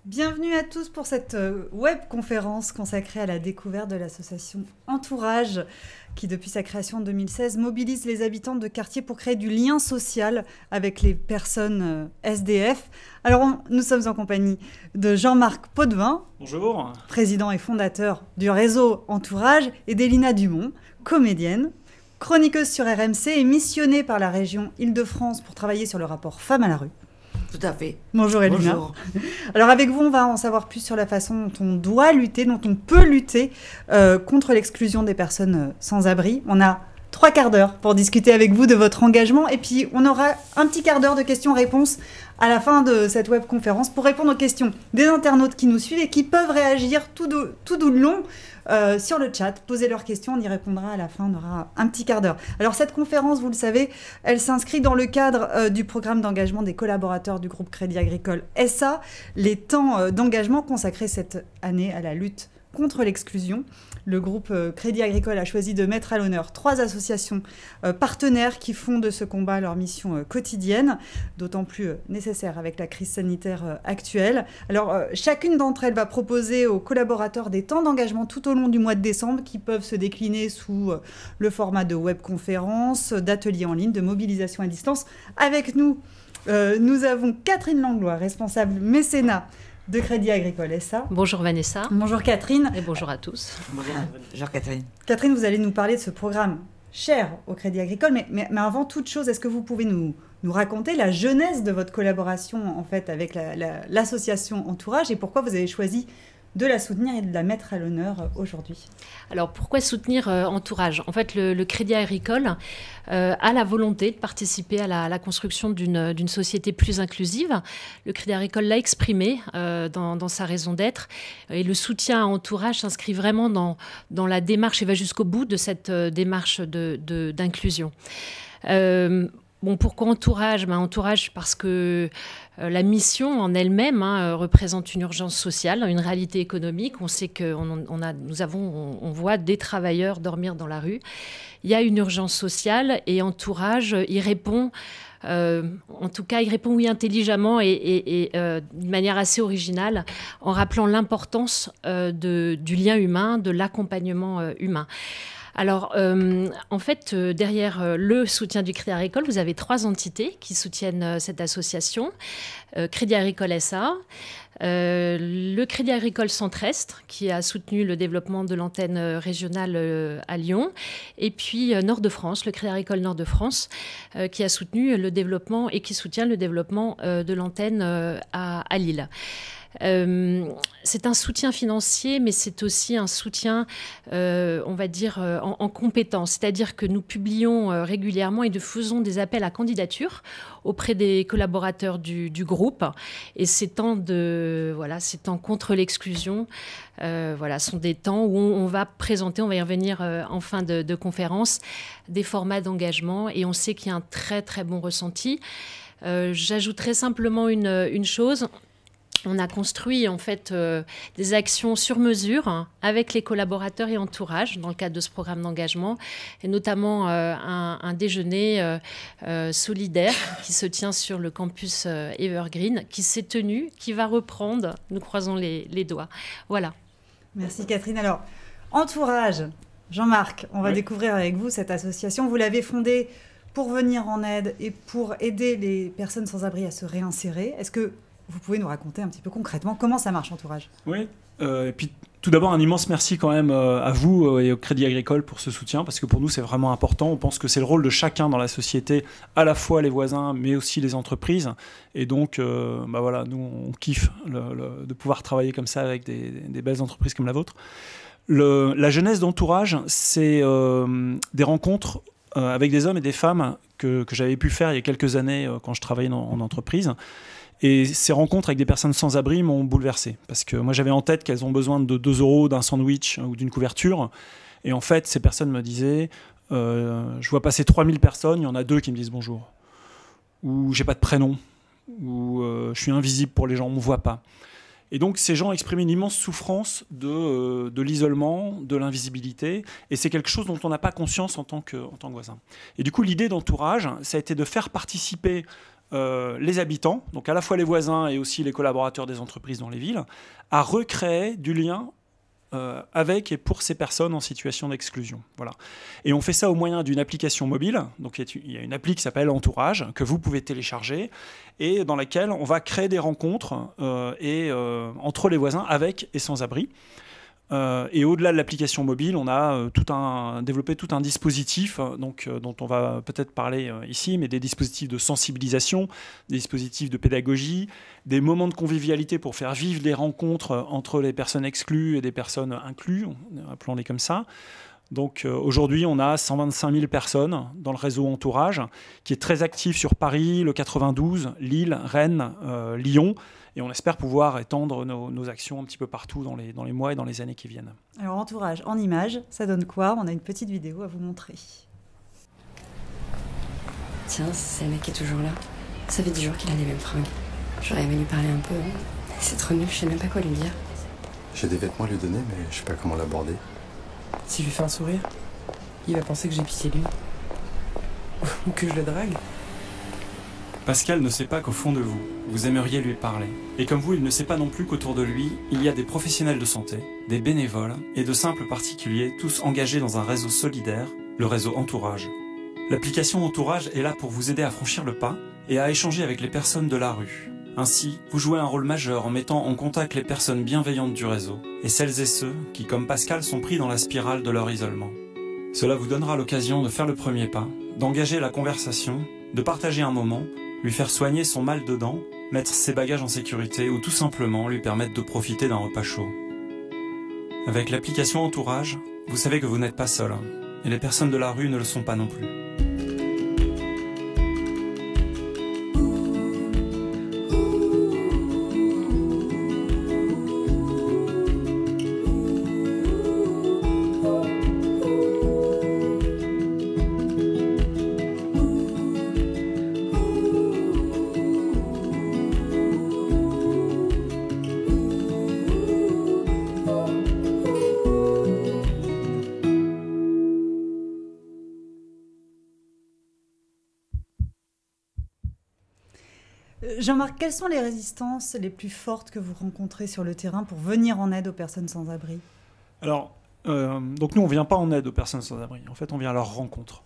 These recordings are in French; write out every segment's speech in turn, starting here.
Bienvenue à tous pour cette web-conférence consacrée à la découverte de l'association Entourage, qui depuis sa création en 2016 mobilise les habitants de quartiers pour créer du lien social avec les personnes SDF. Alors nous sommes en compagnie de Jean-Marc Potvin, bonjour, président et fondateur du réseau Entourage, et d'Elina Dumont, comédienne, chroniqueuse sur RMC et missionnée par la région Île-de-France pour travailler sur le rapport Femmes à la rue. Tout à fait. Bonjour Elina. Bonjour. Alors avec vous, on va en savoir plus sur la façon dont on doit lutter, dont on peut lutter contre l'exclusion des personnes sans abri. On a 3 quarts d'heure pour discuter avec vous de votre engagement et puis on aura un petit quart d'heure de questions-réponses à la fin de cette webconférence pour répondre aux questions des internautes qui nous suivent et qui peuvent réagir tout du long sur le chat, poser leurs questions, on y répondra à la fin, on aura un petit quart d'heure. Alors cette conférence, vous le savez, elle s'inscrit dans le cadre du programme d'engagement des collaborateurs du groupe Crédit Agricole SA, les temps d'engagement consacrés cette année à la lutte contre l'exclusion. Le groupe Crédit Agricole a choisi de mettre à l'honneur 3 associations partenaires qui font de ce combat leur mission quotidienne, d'autant plus nécessaire avec la crise sanitaire actuelle. Alors, chacune d'entre elles va proposer aux collaborateurs des temps d'engagement tout au long du mois de décembre qui peuvent se décliner sous le format de webconférences, d'ateliers en ligne, de mobilisation à distance. Avec nous, nous avons Catherine Langlois, responsable mécénat de Crédit Agricole SA. Bonjour Vanessa. Bonjour Catherine. Et bonjour à tous. Bonjour Catherine. Catherine, vous allez nous parler de ce programme cher au Crédit Agricole, mais avant toute chose, est-ce que vous pouvez nous raconter la genèse de votre collaboration en fait, avec l'association Entourage et pourquoi vous avez choisi de la soutenir et de la mettre à l'honneur aujourd'hui? Alors, pourquoi soutenir Entourage? En fait, le Crédit Agricole a la volonté de participer à la construction d'une société plus inclusive. Le Crédit Agricole l'a exprimé dans sa raison d'être. Et le soutien à Entourage s'inscrit vraiment dans la démarche et va jusqu'au bout de cette démarche d'inclusion. Bon, pourquoi Entourage? Entourage parce que la mission en elle-même représente une urgence sociale, une réalité économique. On sait qu'on voit des travailleurs dormir dans la rue. Il y a une urgence sociale et Entourage y répond. En tout cas, il répond oui intelligemment et d'une manière assez originale en rappelant l'importance du lien humain, de l'accompagnement humain. Alors, en fait, derrière le soutien du Crédit Agricole, vous avez 3 entités qui soutiennent cette association. Crédit Agricole SA, le Crédit Agricole Centre-Est, qui a soutenu le développement de l'antenne régionale à Lyon, et puis Nord-de-France, le Crédit Agricole Nord-de-France, qui a soutenu le développement et qui soutient le développement de l'antenne à Lille. C'est un soutien financier, mais c'est aussi un soutien, on va dire, en compétences. C'est-à-dire que nous publions régulièrement et nous faisons des appels à candidature auprès des collaborateurs du groupe. Et ces temps contre l'exclusion, sont des temps où on va présenter, on va y revenir en fin de conférence, des formats d'engagement. Et on sait qu'il y a un très, très bon ressenti. J'ajouterai simplement une chose. On a construit en fait des actions sur mesure avec les collaborateurs et Entourage dans le cadre de ce programme d'engagement, et notamment un déjeuner solidaire qui se tient sur le campus Evergreen, qui s'est tenu, qui va reprendre. Nous croisons les doigts. Voilà. Merci Catherine. Alors, Entourage, Jean-Marc, on va découvrir avec vous cette association. Vous l'avez fondée pour venir en aide et pour aider les personnes sans abri à se réinsérer. Est-ce que vous pouvez nous raconter un petit peu concrètement comment ça marche, Entourage? Oui, et puis tout d'abord un immense merci quand même à vous et au Crédit Agricole pour ce soutien, parce que pour nous c'est vraiment important. On pense que c'est le rôle de chacun dans la société, à la fois les voisins mais aussi les entreprises. Et donc nous on kiffe de pouvoir travailler comme ça avec des belles entreprises comme la vôtre. La jeunesse d'Entourage, c'est des rencontres avec des hommes et des femmes que j'avais pu faire il y a quelques années quand je travaillais en entreprise. Et ces rencontres avec des personnes sans abri m'ont bouleversé. Parce que moi, j'avais en tête qu'elles ont besoin de 2 €, d'un sandwich ou d'une couverture. Et en fait, ces personnes me disaient je vois passer 3000 personnes, il y en a 2 qui me disent bonjour. Ou j'ai pas de prénom. Ou je suis invisible pour les gens, on me voit pas. Et donc, ces gens exprimaient une immense souffrance de l'isolement, de l'invisibilité. Et c'est quelque chose dont on n'a pas conscience en tant que voisin. Et du coup, l'idée d'Entourage, ça a été de faire participer les habitants, donc à la fois les voisins et aussi les collaborateurs des entreprises dans les villes, à recréer du lien avec et pour ces personnes en situation d'exclusion. Voilà. Et on fait ça au moyen d'une application mobile. Donc il y a une appli qui s'appelle Entourage, que vous pouvez télécharger, et dans laquelle on va créer des rencontres entre les voisins avec et sans abri. Et au-delà de l'application mobile, on a développé tout un dispositif dont on va peut-être parler ici, mais des dispositifs de sensibilisation, des dispositifs de pédagogie, des moments de convivialité pour faire vivre des rencontres entre les personnes exclues et des personnes incluses, appelons-les comme ça. Donc aujourd'hui, on a 125 000 personnes dans le réseau Entourage, qui est très actif sur Paris, le 92, Lille, Rennes, Lyon. Et on espère pouvoir étendre nos actions un petit peu partout dans les mois et dans les années qui viennent. Alors, Entourage en images, ça donne quoi? On a une petite vidéo à vous montrer. Tiens, c'est le mec qui est toujours là. Ça fait 10 jours qu'il a les mêmes fringues. J'aurais aimé lui parler un peu. C'est trop nul, je sais même pas quoi lui dire. J'ai des vêtements à lui donner, mais je sais pas comment l'aborder. Si je lui fais un sourire, il va penser que j'ai pitié de lui. Ou que je le drague. Pascal ne sait pas qu'au fond de vous, vous aimeriez lui parler. Et comme vous, il ne sait pas non plus qu'autour de lui, il y a des professionnels de santé, des bénévoles et de simples particuliers, tous engagés dans un réseau solidaire, le réseau Entourage. L'application Entourage est là pour vous aider à franchir le pas et à échanger avec les personnes de la rue. Ainsi, vous jouez un rôle majeur en mettant en contact les personnes bienveillantes du réseau et celles et ceux qui, comme Pascal, sont pris dans la spirale de leur isolement. Cela vous donnera l'occasion de faire le premier pas, d'engager la conversation, de partager un moment, lui faire soigner son mal de dents, mettre ses bagages en sécurité ou tout simplement lui permettre de profiter d'un repas chaud. Avec l'application Entourage, vous savez que vous n'êtes pas seul, et les personnes de la rue ne le sont pas non plus. Jean-Marc, quelles sont les résistances les plus fortes que vous rencontrez sur le terrain pour venir en aide aux personnes sans abri? Alors, donc nous, on ne vient pas en aide aux personnes sans abri. En fait, on vient à leur rencontre.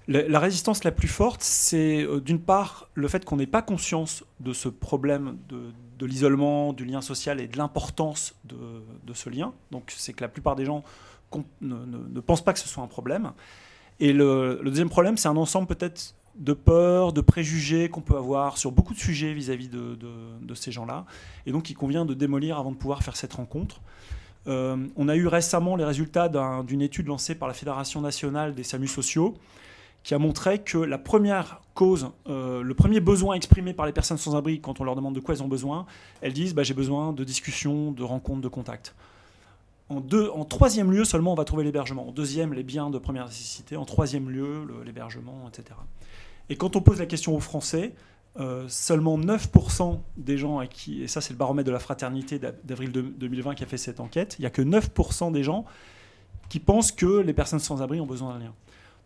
La résistance la plus forte, c'est d'une part le fait qu'on n'ait pas conscience de ce problème de l'isolement, du lien social et de l'importance de ce lien. Donc, c'est que la plupart des gens ne pensent pas que ce soit un problème. Et le deuxième problème, c'est un ensemble peut-être de peurs, de préjugés qu'on peut avoir sur beaucoup de sujets vis-à-vis de ces gens-là. Et donc, il convient de démolir avant de pouvoir faire cette rencontre. On a eu récemment les résultats d'une étude lancée par la Fédération nationale des SAMU sociaux qui a montré que la première cause, le premier besoin exprimé par les personnes sans abri quand on leur demande de quoi elles ont besoin, elles disent j'ai besoin de discussions, de rencontres, de contacts. En troisième lieu seulement, on va trouver l'hébergement. En deuxième, les biens de première nécessité. En troisième lieu, l'hébergement, etc. Et quand on pose la question aux Français, seulement 9% des gens à qui, et ça c'est le baromètre de la fraternité d'avril 2020 qui a fait cette enquête, il n'y a que 9% des gens qui pensent que les personnes sans abri ont besoin d'un lien.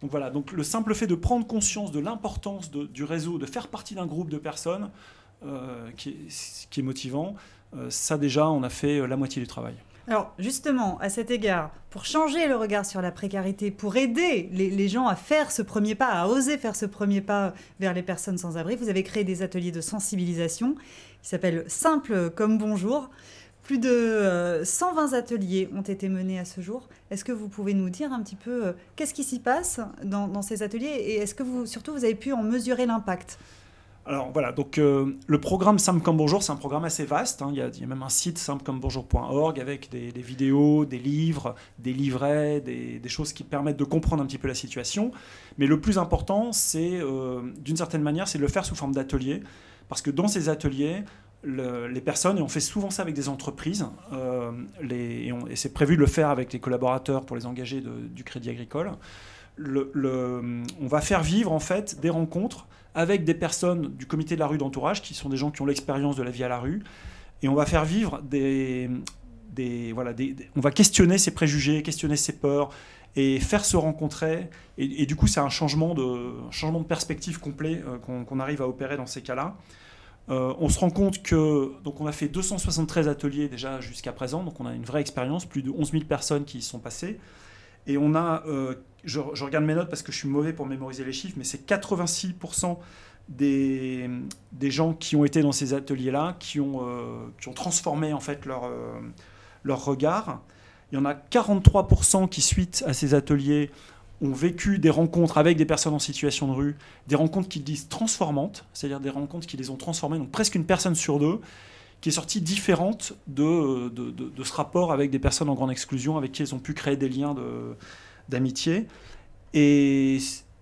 Donc voilà, donc le simple fait de prendre conscience de l'importance du réseau, de faire partie d'un groupe de personnes, qui est motivant, ça déjà on a fait la moitié du travail. Alors justement, à cet égard, pour changer le regard sur la précarité, pour aider les gens à faire ce premier pas, à oser faire ce premier pas vers les personnes sans abri, vous avez créé des ateliers de sensibilisation qui s'appellent Simple comme bonjour. Plus de 120 ateliers ont été menés à ce jour. Est-ce que vous pouvez nous dire un petit peu qu'est-ce qui s'y passe dans ces ateliers et est-ce que surtout vous avez pu en mesurer l'impact ? Alors voilà, donc le programme Simple comme bonjour, c'est un programme assez vaste. Il y a même un site simplecommebonjour.org avec des vidéos, des livres, des livrets, des choses qui permettent de comprendre un petit peu la situation. Mais le plus important, c'est d'une certaine manière, c'est de le faire sous forme d'ateliers. Parce que dans ces ateliers, les personnes, et on fait souvent ça avec des entreprises, et c'est prévu de le faire avec les collaborateurs pour les engager du Crédit Agricole, on va faire vivre en fait des rencontres avec des personnes du comité de la rue d'Entourage, qui sont des gens qui ont l'expérience de la vie à la rue, et on va faire vivre on va questionner ces préjugés, questionner ces peurs, et faire se rencontrer. Et du coup, c'est un changement de perspective complet qu'on arrive à opérer dans ces cas-là. On se rend compte que donc on a fait 273 ateliers déjà jusqu'à présent, donc on a une vraie expérience, plus de 11 000 personnes qui y sont passées. Et on a, je regarde mes notes parce que je suis mauvais pour mémoriser les chiffres, mais c'est 86% des gens qui ont été dans ces ateliers-là qui ont transformé en fait leur regard. Il y en a 43% qui, suite à ces ateliers, ont vécu des rencontres avec des personnes en situation de rue, des rencontres qu'ils disent transformantes, c'est-à-dire des rencontres qui les ont transformées, donc presque une personne sur deux, qui est sortie différente de ce rapport avec des personnes en grande exclusion, avec qui ils ont pu créer des liens d'amitié. Et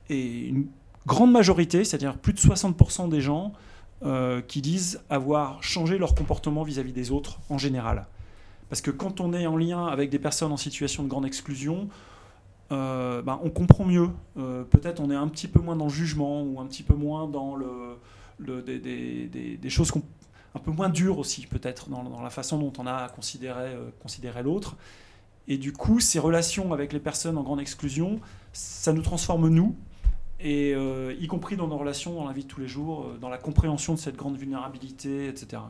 une grande majorité, c'est-à-dire plus de 60% des gens qui disent avoir changé leur comportement vis-à-vis des autres en général. Parce que quand on est en lien avec des personnes en situation de grande exclusion, on comprend mieux. Peut-être on est un petit peu moins dans le jugement ou un petit peu moins dans des choses un peu moins dures aussi, peut-être, dans la façon dont on a considéré l'autre. Et du coup, ces relations avec les personnes en grande exclusion, ça nous transforme nous, et y compris dans nos relations dans la vie de tous les jours, dans la compréhension de cette grande vulnérabilité, etc.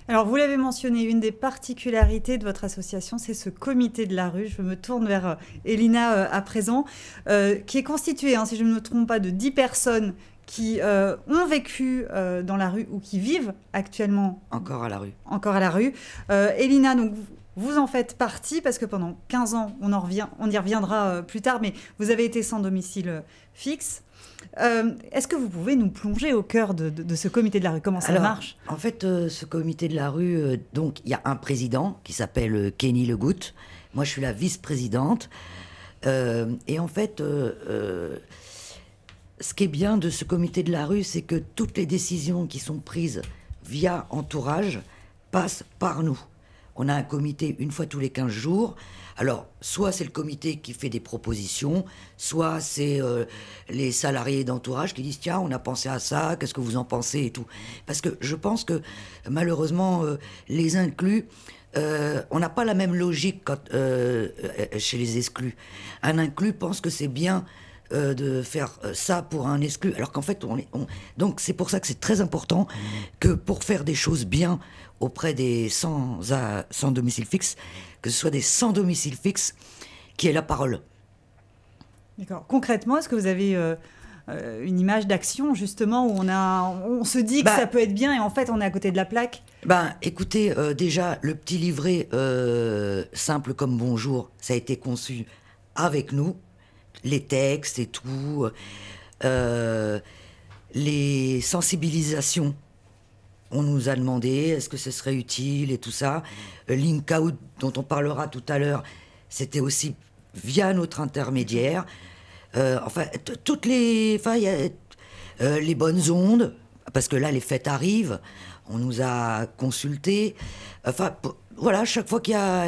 Alors, vous l'avez mentionné, une des particularités de votre association, c'est ce comité de la rue. Je me tourne vers Elina à présent, qui est constitué, si je ne me trompe pas, de 10 personnes qui ont vécu dans la rue ou qui vivent actuellement Encore à la rue. Encore à la rue. Elina, donc, vous en faites partie parce que pendant 15 ans, on y reviendra plus tard, mais vous avez été sans domicile fixe. Est-ce que vous pouvez nous plonger au cœur de ce comité de la rue? Comment ça marche? En fait, ce comité de la rue, donc il y a un président qui s'appelle Kenny Legoutte. Moi, je suis la vice-présidente. Et en fait, ce qui est bien de ce comité de la rue, c'est que toutes les décisions qui sont prises via Entourage passent par nous. On a un comité une fois tous les 15 jours. Alors, soit c'est le comité qui fait des propositions, soit c'est les salariés d'Entourage qui disent « Tiens, on a pensé à ça, qu'est-ce que vous en pensez ?» et tout. Parce que je pense que, malheureusement, les inclus, on n'a pas la même logique chez les exclus. Un inclus pense que c'est bien de faire ça pour un exclu, alors qu'en fait, donc c'est pour ça que c'est très important que pour faire des choses bien auprès des sans domicile fixe, que ce soit des sans domicile fixe qui aient la parole. D'accord. Concrètement, est-ce que vous avez une image d'action, justement, où on se dit que ça peut être bien et en fait, on est à côté de la plaque? Écoutez, déjà, le petit livret simple comme bonjour, ça a été conçu avec nous, les textes et tout, les sensibilisations. On nous a demandé est-ce que ce serait utile et tout ça. Link Out, dont on parlera tout à l'heure, c'était aussi via notre intermédiaire. Toutes les bonnes ondes, parce que là, les fêtes arrivent, on nous a consultés. Voilà, chaque fois qu'il y a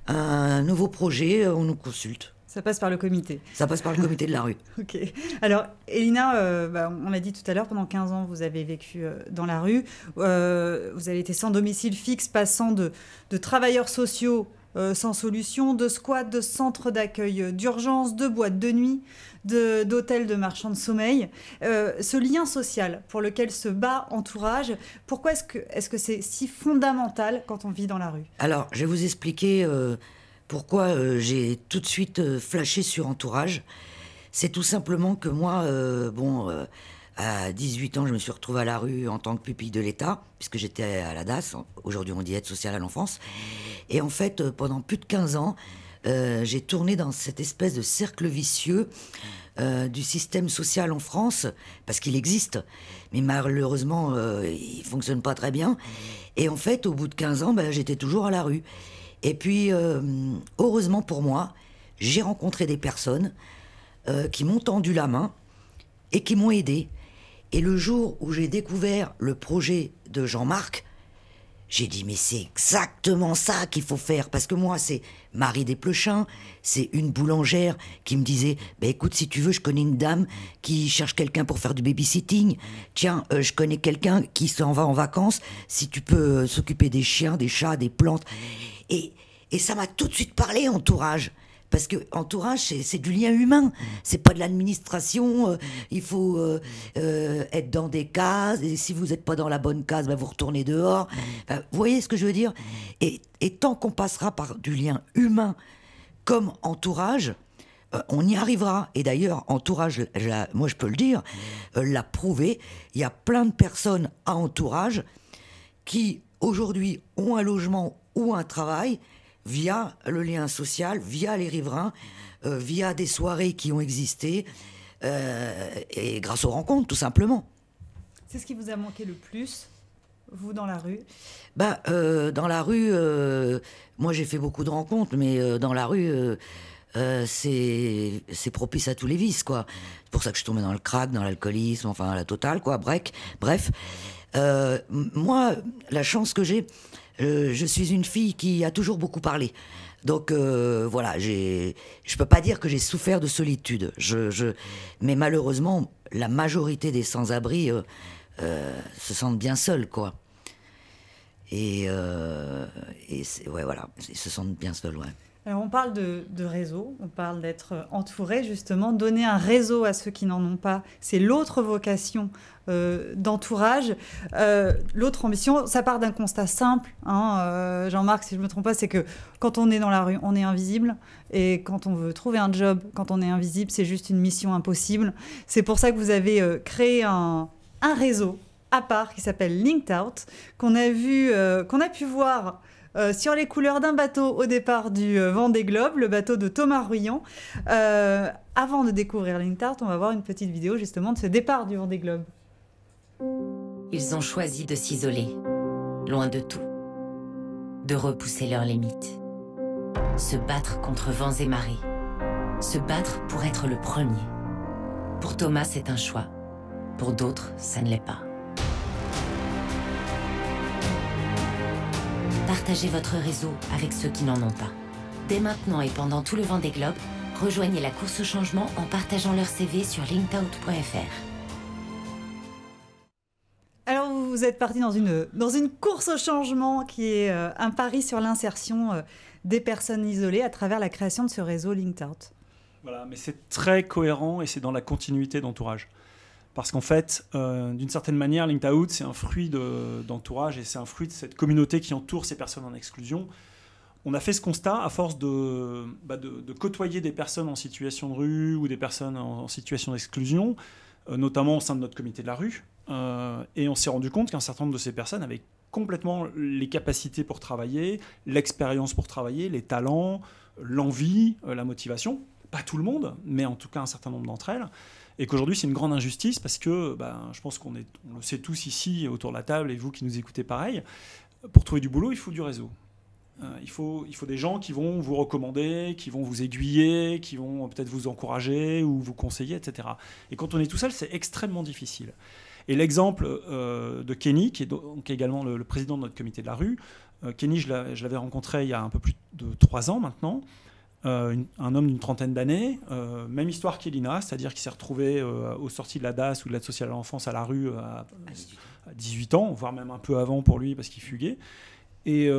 un nouveau projet, on nous consulte. Ça passe par le comité. Ça passe par le comité de la rue. Ok. Alors, Elina, on l'a dit tout à l'heure, pendant 15 ans, vous avez vécu dans la rue. Vous avez été sans domicile fixe, passant de travailleurs sociaux sans solution, de squats, de centres d'accueil d'urgence, de boîtes de nuit, d'hôtels de marchands de sommeil. Ce lien social pour lequel se bat Entourage, pourquoi est-ce que c'est si fondamental quand on vit dans la rue? Alors, je vais vous expliquer... pourquoi j'ai tout de suite flashé sur Entourage. C'est tout simplement que moi, à 18 ans, je me suis retrouvée à la rue en tant que pupille de l'État, puisque j'étais à la DAS, aujourd'hui on dit aide sociale à l'enfance. Et en fait, pendant plus de 15 ans, j'ai tourné dans cette espèce de cercle vicieux du système social en France, parce qu'il existe, mais malheureusement, il ne fonctionne pas très bien. Et en fait, au bout de 15 ans, j'étais toujours à la rue. Et puis, heureusement pour moi, j'ai rencontré des personnes qui m'ont tendu la main et qui m'ont aidé. Et le jour où j'ai découvert le projet de Jean-Marc, j'ai dit, mais c'est exactement ça qu'il faut faire. Parce que moi, c'est Marie Desplechin, c'est une boulangère qui me disait, écoute, si tu veux, je connais une dame qui cherche quelqu'un pour faire du babysitting. Tiens, je connais quelqu'un qui s'en va en vacances, si tu peux s'occuper des chiens, des chats, des plantes. Et ça m'a tout de suite parlé, Entourage. Parce que entourage, c'est du lien humain. C'est pas de l'administration. Il faut être dans des cases. Et si vous n'êtes pas dans la bonne case, vous retournez dehors. Vous voyez ce que je veux dire ? Et tant qu'on passera par du lien humain comme entourage, on y arrivera. Et d'ailleurs, entourage, moi je peux le dire, l'a prouvé. Il y a plein de personnes à entourage qui aujourd'hui ont un logement ou un travail via le lien social, via les riverains, via des soirées qui ont existé, et grâce aux rencontres, tout simplement. C'est ce qui vous a manqué le plus, vous, dans la rue ? Dans la rue, moi j'ai fait beaucoup de rencontres, mais dans la rue, c'est propice à tous les vices, quoi. C'est pour ça que je suis tombée dans le crack, dans l'alcoolisme, enfin la totale, quoi. Bref. Moi, la chance que j'ai, je suis une fille qui a toujours beaucoup parlé. Donc voilà, je peux pas dire que j'ai souffert de solitude. Mais malheureusement, la majorité des sans-abri se sentent bien seuls, quoi. Ouais, voilà, ils se sentent bien seuls, ouais. Alors on parle de réseau, on parle d'être entouré, justement. Donner un réseau à ceux qui n'en ont pas, c'est l'autre vocation d'entourage. L'autre ambition, ça part d'un constat simple, hein, Jean-Marc, si je ne me trompe pas, c'est que quand on est dans la rue, on est invisible. Et quand on veut trouver un job, quand on est invisible, c'est juste une mission impossible. C'est pour ça que vous avez créé un réseau à part qui s'appelle Linked Out, qu'on a pu voir sur les couleurs d'un bateau au départ du Vendée Globe, le bateau de Thomas Ruyant. Avant de découvrir Linked Out, on va voir une petite vidéo justement de ce départ du Vendée Globe. Ils ont choisi de s'isoler, loin de tout, de repousser leurs limites, se battre contre vents et marées, se battre pour être le premier. Pour Thomas, c'est un choix. Pour d'autres, ça ne l'est pas. Partagez votre réseau avec ceux qui n'en ont pas. Dès maintenant et pendant tout le Vendée Globe, rejoignez la course au changement en partageant leur CV sur linkedout.fr. Alors vous êtes parti dans une course au changement qui est un pari sur l'insertion des personnes isolées à travers la création de ce réseau Linked Out. Voilà, mais c'est très cohérent et c'est dans la continuité d'entourage. Parce qu'en fait, d'une certaine manière, Linked Out, c'est un fruit d'entourage et c'est un fruit de cette communauté qui entoure ces personnes en exclusion. On a fait ce constat à force de côtoyer des personnes en situation de rue ou des personnes en situation d'exclusion, notamment au sein de notre comité de la rue. Et on s'est rendu compte qu'un certain nombre de ces personnes avaient complètement les capacités pour travailler, l'expérience pour travailler, les talents, l'envie, la motivation. Pas tout le monde, mais en tout cas un certain nombre d'entre elles. Et qu'aujourd'hui, c'est une grande injustice parce que je pense qu'on le sait tous ici autour de la table et vous qui nous écoutez pareil, pour trouver du boulot, il faut du réseau. Il faut des gens qui vont vous recommander, qui vont vous aiguiller, qui vont peut-être vous encourager ou vous conseiller, etc. Et quand on est tout seul, c'est extrêmement difficile. Et l'exemple de Kenny, qui est donc également le président de notre comité de la rue, Kenny, je l'avais rencontré il y a un peu plus de 3 ans maintenant, un homme d'une trentaine d'années, même histoire qu'Elina, c'est-à-dire qu'il s'est retrouvé aux sorties de la DAS ou de l'aide sociale à l'enfance à la rue à 18 ans, voire même un peu avant pour lui parce qu'il fuguait. Et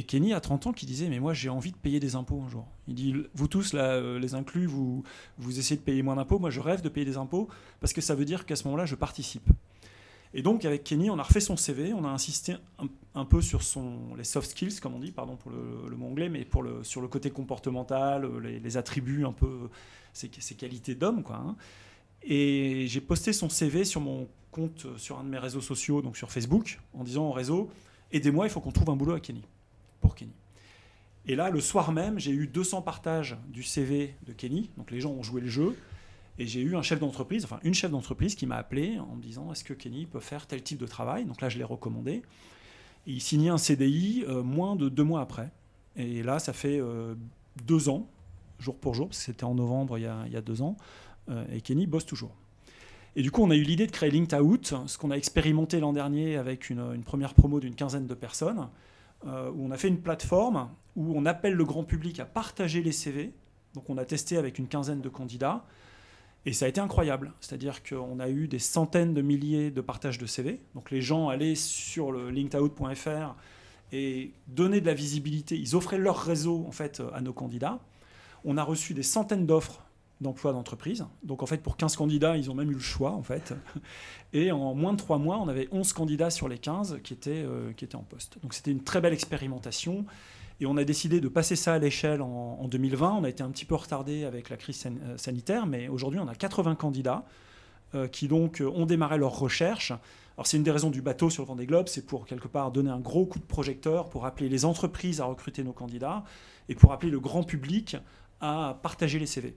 Kenny, à 30 ans, qui disait « Mais moi, j'ai envie de payer des impôts un jour. » Il dit « Vous tous, là, les inclus, vous essayez de payer moins d'impôts. Moi, je rêve de payer des impôts parce que ça veut dire qu'à ce moment-là, je participe. » Et donc, avec Kenny, on a refait son CV, on a insisté un peu sur les soft skills, comme on dit, pardon pour le mot anglais, mais sur le côté comportemental, les attributs, un peu, ses qualités d'homme, quoi. Hein. Et j'ai posté son CV sur mon compte, sur un de mes réseaux sociaux, donc sur Facebook, en disant au réseau, aidez-moi, il faut qu'on trouve un boulot à Kenny, pour Kenny. Et là, le soir même, j'ai eu 200 partages du CV de Kenny, donc les gens ont joué le jeu. Et j'ai eu une chef d'entreprise qui m'a appelé en me disant « Est-ce que Kenny peut faire tel type de travail ?» Donc là, je l'ai recommandé. Et il signait un CDI moins de 2 mois après. Et là, ça fait 2 ans, jour pour jour, parce que c'était en novembre il y a 2 ans. Et Kenny bosse toujours. Et du coup, on a eu l'idée de créer Linked Out, ce qu'on a expérimenté l'an dernier avec une première promo d'une 15aine de personnes, où on a fait une plateforme où on appelle le grand public à partager les CV. Donc on a testé avec une 15aine de candidats. Et ça a été incroyable, c'est-à-dire qu'on a eu des centaines de milliers de partages de CV. Donc les gens allaient sur le linkedout.fr et donnaient de la visibilité. Ils offraient leur réseau en fait à nos candidats. On a reçu des centaines d'offres d'emploi d'entreprise. Donc en fait, pour 15 candidats, ils ont même eu le choix en fait. Et en moins de 3 mois, on avait 11 candidats sur les 15 qui étaient en poste. Donc c'était une très belle expérimentation. Et on a décidé de passer ça à l'échelle en 2020. On a été un petit peu retardé avec la crise sanitaire, mais aujourd'hui, on a 80 candidats qui donc ont démarré leur recherche. Alors c'est une des raisons du bateau sur le Vendée Globe, c'est pour quelque part donner un gros coup de projecteur, pour appeler les entreprises à recruter nos candidats et pour appeler le grand public à partager les CV.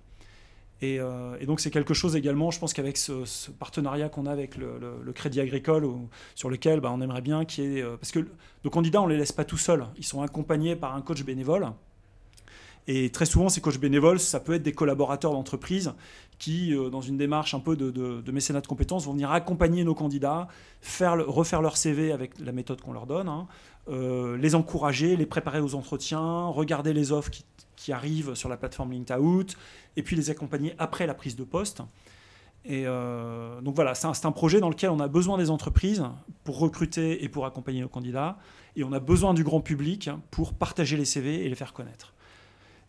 Et donc c'est quelque chose également, je pense qu'avec ce partenariat qu'on a avec le Crédit Agricole, sur lequel on aimerait bien qu'il y ait... parce que nos candidats, on ne les laisse pas tout seuls. Ils sont accompagnés par un coach bénévole. Et très souvent, ces coachs bénévoles, ça peut être des collaborateurs d'entreprise qui, dans une démarche un peu de mécénat de compétences, vont venir accompagner nos candidats, refaire leur CV avec la méthode qu'on leur donne, les encourager, les préparer aux entretiens, regarder les offres qui arrivent sur la plateforme LinkedOut, et puis les accompagner après la prise de poste. Et donc voilà, c'est un projet dans lequel on a besoin des entreprises pour recruter et pour accompagner nos candidats, et on a besoin du grand public pour partager les CV et les faire connaître.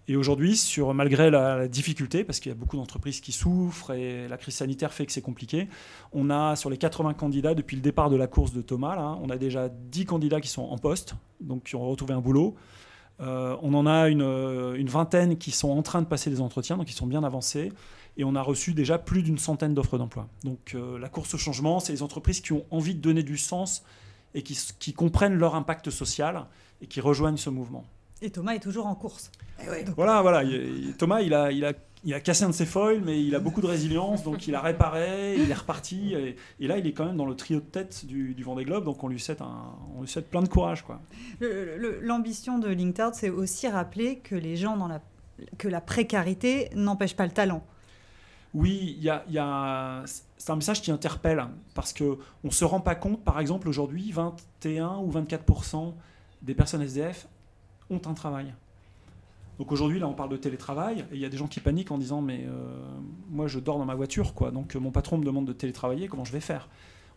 Et aujourd'hui, malgré la difficulté, parce qu'il y a beaucoup d'entreprises qui souffrent et la crise sanitaire fait que c'est compliqué, on a sur les 80 candidats, depuis le départ de la course de Thomas, là, on a déjà 10 candidats qui sont en poste, donc qui ont retrouvé un boulot. On en a une vingtaine qui sont en train de passer des entretiens, donc ils sont bien avancés. Et on a reçu déjà plus d'une centaine d'offres d'emploi. Donc la course au changement, c'est les entreprises qui ont envie de donner du sens et qui comprennent leur impact social et qui rejoignent ce mouvement. Et Thomas est toujours en course. Voilà. Thomas, il a cassé un de ses foils, mais il a beaucoup de résilience, donc il a réparé, il est reparti. Et là, il est quand même dans le trio de tête du Vendée Globe, donc on lui souhaite plein de courage, quoi. L'ambition de LinkedOut, c'est aussi rappeler que les gens que la précarité n'empêche pas le talent. Oui, c'est un message qui interpelle, parce qu'on ne se rend pas compte, par exemple, aujourd'hui, 21 ou 24% des personnes SDF ont un travail. Donc aujourd'hui, là, on parle de télétravail, et il y a des gens qui paniquent en disant « mais moi, je dors dans ma voiture, quoi. Donc mon patron me demande de télétravailler, comment je vais faire ?»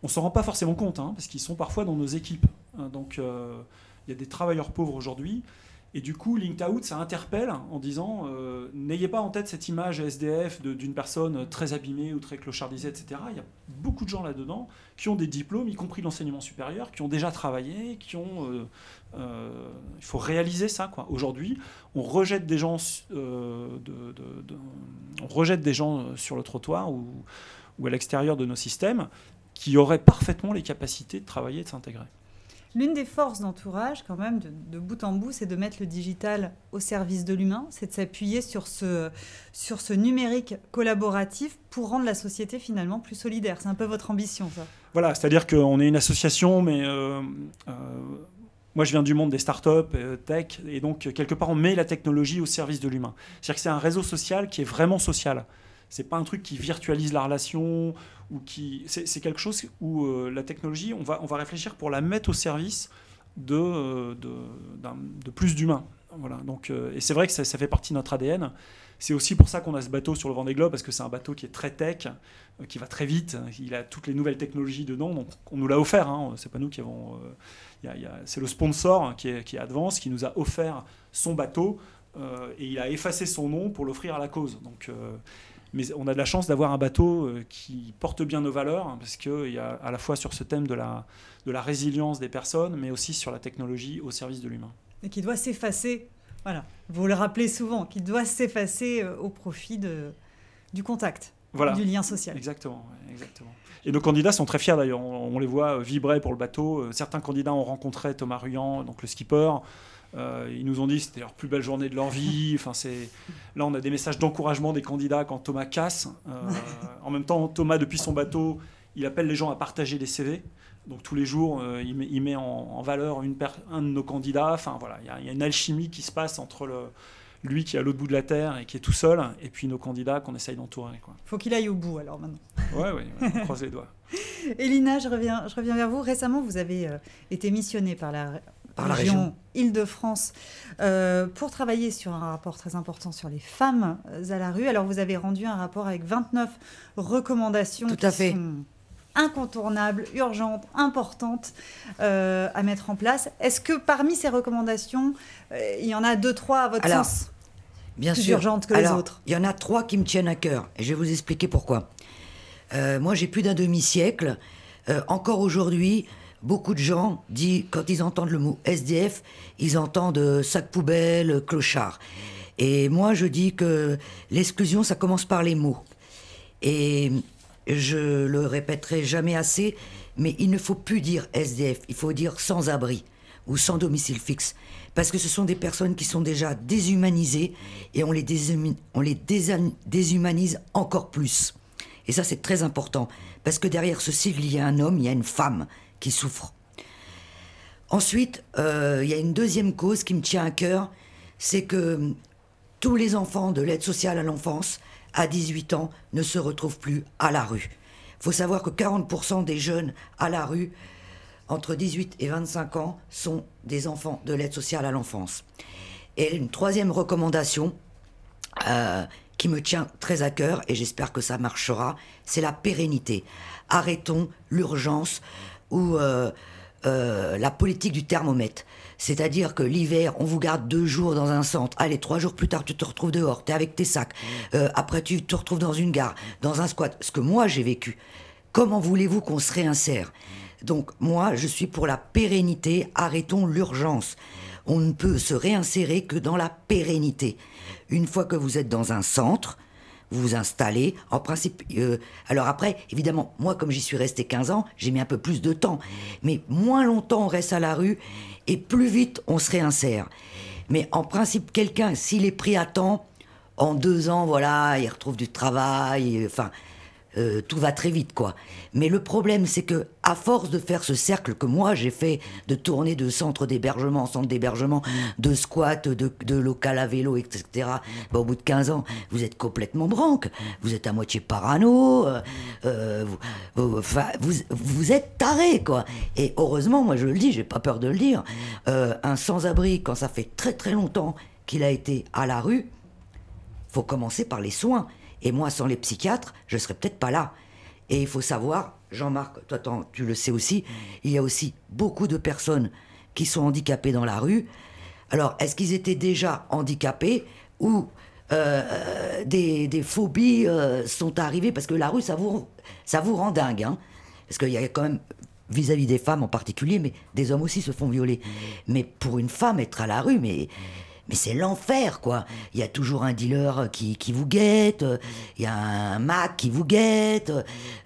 On ne s'en rend pas forcément compte, parce qu'ils sont parfois dans nos équipes. Donc il y a des travailleurs pauvres aujourd'hui. Et du coup, LinkedOut, ça interpelle en disant n'ayez pas en tête cette image SDF d'une personne très abîmée ou très clochardisée, etc. Il y a beaucoup de gens là-dedans qui ont des diplômes, y compris l'enseignement supérieur, qui ont déjà travaillé, il faut réaliser ça, quoi. Aujourd'hui, on rejette des gens, sur le trottoir ou à l'extérieur de nos systèmes qui auraient parfaitement les capacités de travailler et de s'intégrer. L'une des forces d'Entourage, quand même, de bout en bout, c'est de mettre le digital au service de l'humain, c'est de s'appuyer sur ce numérique collaboratif pour rendre la société finalement plus solidaire. C'est un peu votre ambition, ça. Voilà, c'est-à-dire qu'on est une association, mais moi je viens du monde des startups, tech, et donc quelque part on met la technologie au service de l'humain. C'est-à-dire que c'est un réseau social qui est vraiment social. C'est pas un truc qui virtualise la relation ou c'est quelque chose où la technologie, on va réfléchir pour la mettre au service de plus d'humains. Voilà. Donc, et c'est vrai que ça fait partie de notre ADN. C'est aussi pour ça qu'on a ce bateau sur le Vendée Globe, parce que c'est un bateau qui est très tech, qui va très vite. Il a toutes les nouvelles technologies dedans. Donc on nous l'a offert. C'est pas nous qui avons. C'est le sponsor qui est Advance qui nous a offert son bateau et il a effacé son nom pour l'offrir à la cause. Donc mais on a de la chance d'avoir un bateau qui porte bien nos valeurs, parce qu'il y a à la fois sur ce thème de la résilience des personnes, mais aussi sur la technologie au service de l'humain. Et qui doit s'effacer, voilà, vous le rappelez souvent, qui doit s'effacer au profit du contact, voilà, du lien social. Exactement. Et nos candidats sont très fiers d'ailleurs, on les voit vibrer pour le bateau. Certains candidats ont rencontré Thomas Ruyant, donc le skipper. Ils nous ont dit que c'était leur plus belle journée de leur vie. Là, on a des messages d'encouragement des candidats quand Thomas casse. En même temps, Thomas, depuis son bateau, il appelle les gens à partager les CV. Donc tous les jours, il met en valeur un de nos candidats. Voilà, il y a une alchimie qui se passe entre lui qui est à l'autre bout de la terre et qui est tout seul, et puis nos candidats qu'on essaye d'entourer. Il faut qu'il aille au bout alors maintenant. Oui, on croise les doigts. Elina, je reviens vers vous. Récemment, vous avez été missionnée par la région Île-de-France pour travailler sur un rapport très important sur les femmes à la rue. Alors vous avez rendu un rapport avec 29 recommandations sont incontournables, urgentes, importantes à mettre en place. Est-ce que parmi ces recommandations, il y en a 2-3 à votre sens ? Bien plus sûr. urgentes que Alors, les autres. Il y en a 3 qui me tiennent à cœur, et je vais vous expliquer pourquoi. Moi, j'ai plus d'un demi-siècle. Encore aujourd'hui, beaucoup de gens disent, quand ils entendent le mot SDF, ils entendent sac poubelle, clochard. Et moi, je dis que l'exclusion, ça commence par les mots. Et je le répéterai jamais assez, mais il ne faut plus dire SDF, il faut dire sans-abri ou sans domicile fixe. Parce que ce sont des personnes qui sont déjà déshumanisées et on les déshumanise encore plus. Et ça, c'est très important. Parce que derrière ce sigle, il y a un homme, il y a une femme qui souffre. Ensuite, il y a une deuxième cause qui me tient à cœur, c'est que tous les enfants de l'aide sociale à l'enfance, à 18 ans, ne se retrouvent plus à la rue. Il faut savoir que 40% des jeunes à la rue, entre 18 et 25 ans, sont des enfants de l'aide sociale à l'enfance. Et une troisième recommandation qui me tient très à cœur, et j'espère que ça marchera, c'est la pérennité. Arrêtons l'urgence ou la politique du thermomètre. C'est-à-dire que l'hiver, on vous garde 2 jours dans un centre. Allez, 3 jours plus tard, tu te retrouves dehors, t'es avec tes sacs. Après, tu te retrouves dans une gare, dans un squat. Ce que moi, j'ai vécu. Comment voulez-vous qu'on se réinsère? Donc, moi, je suis pour la pérennité. Arrêtons l'urgence. On ne peut se réinsérer que dans la pérennité. Une fois que vous êtes dans un centre, vous vous installez, en principe... alors après, évidemment, moi, comme j'y suis resté 15 ans, j'ai mis un peu plus de temps. Mais moins longtemps on reste à la rue, et plus vite on se réinsère. Mais en principe, quelqu'un, s'il est pris à temps, en 2 ans, voilà, il retrouve du travail, enfin... tout va très vite, quoi. Mais le problème, c'est que à force de faire ce cercle que moi j'ai fait, de tourner de centre d'hébergement en centre d'hébergement, de squat, de local à vélo, etc., au bout de 15 ans, vous êtes complètement branque, vous êtes à moitié parano, vous êtes taré, quoi. Et heureusement, moi je le dis, j'ai pas peur de le dire, un sans-abri, quand ça fait très très longtemps qu'il a été à la rue, faut commencer par les soins. Et moi, sans les psychiatres, je serais peut-être pas là. Et il faut savoir, Jean-Marc, toi tu le sais aussi, il y a aussi beaucoup de personnes qui sont handicapées dans la rue. Alors, est-ce qu'ils étaient déjà handicapés ou des phobies sont arrivées? Parce que la rue, ça vous rend dingue. Hein, parce qu'il y a quand même, vis-à-vis des femmes en particulier, mais des hommes aussi se font violer. Mais pour une femme, être à la rue, mais c'est l'enfer, quoi. Il y a toujours un dealer qui vous guette, il y a un Mac qui vous guette,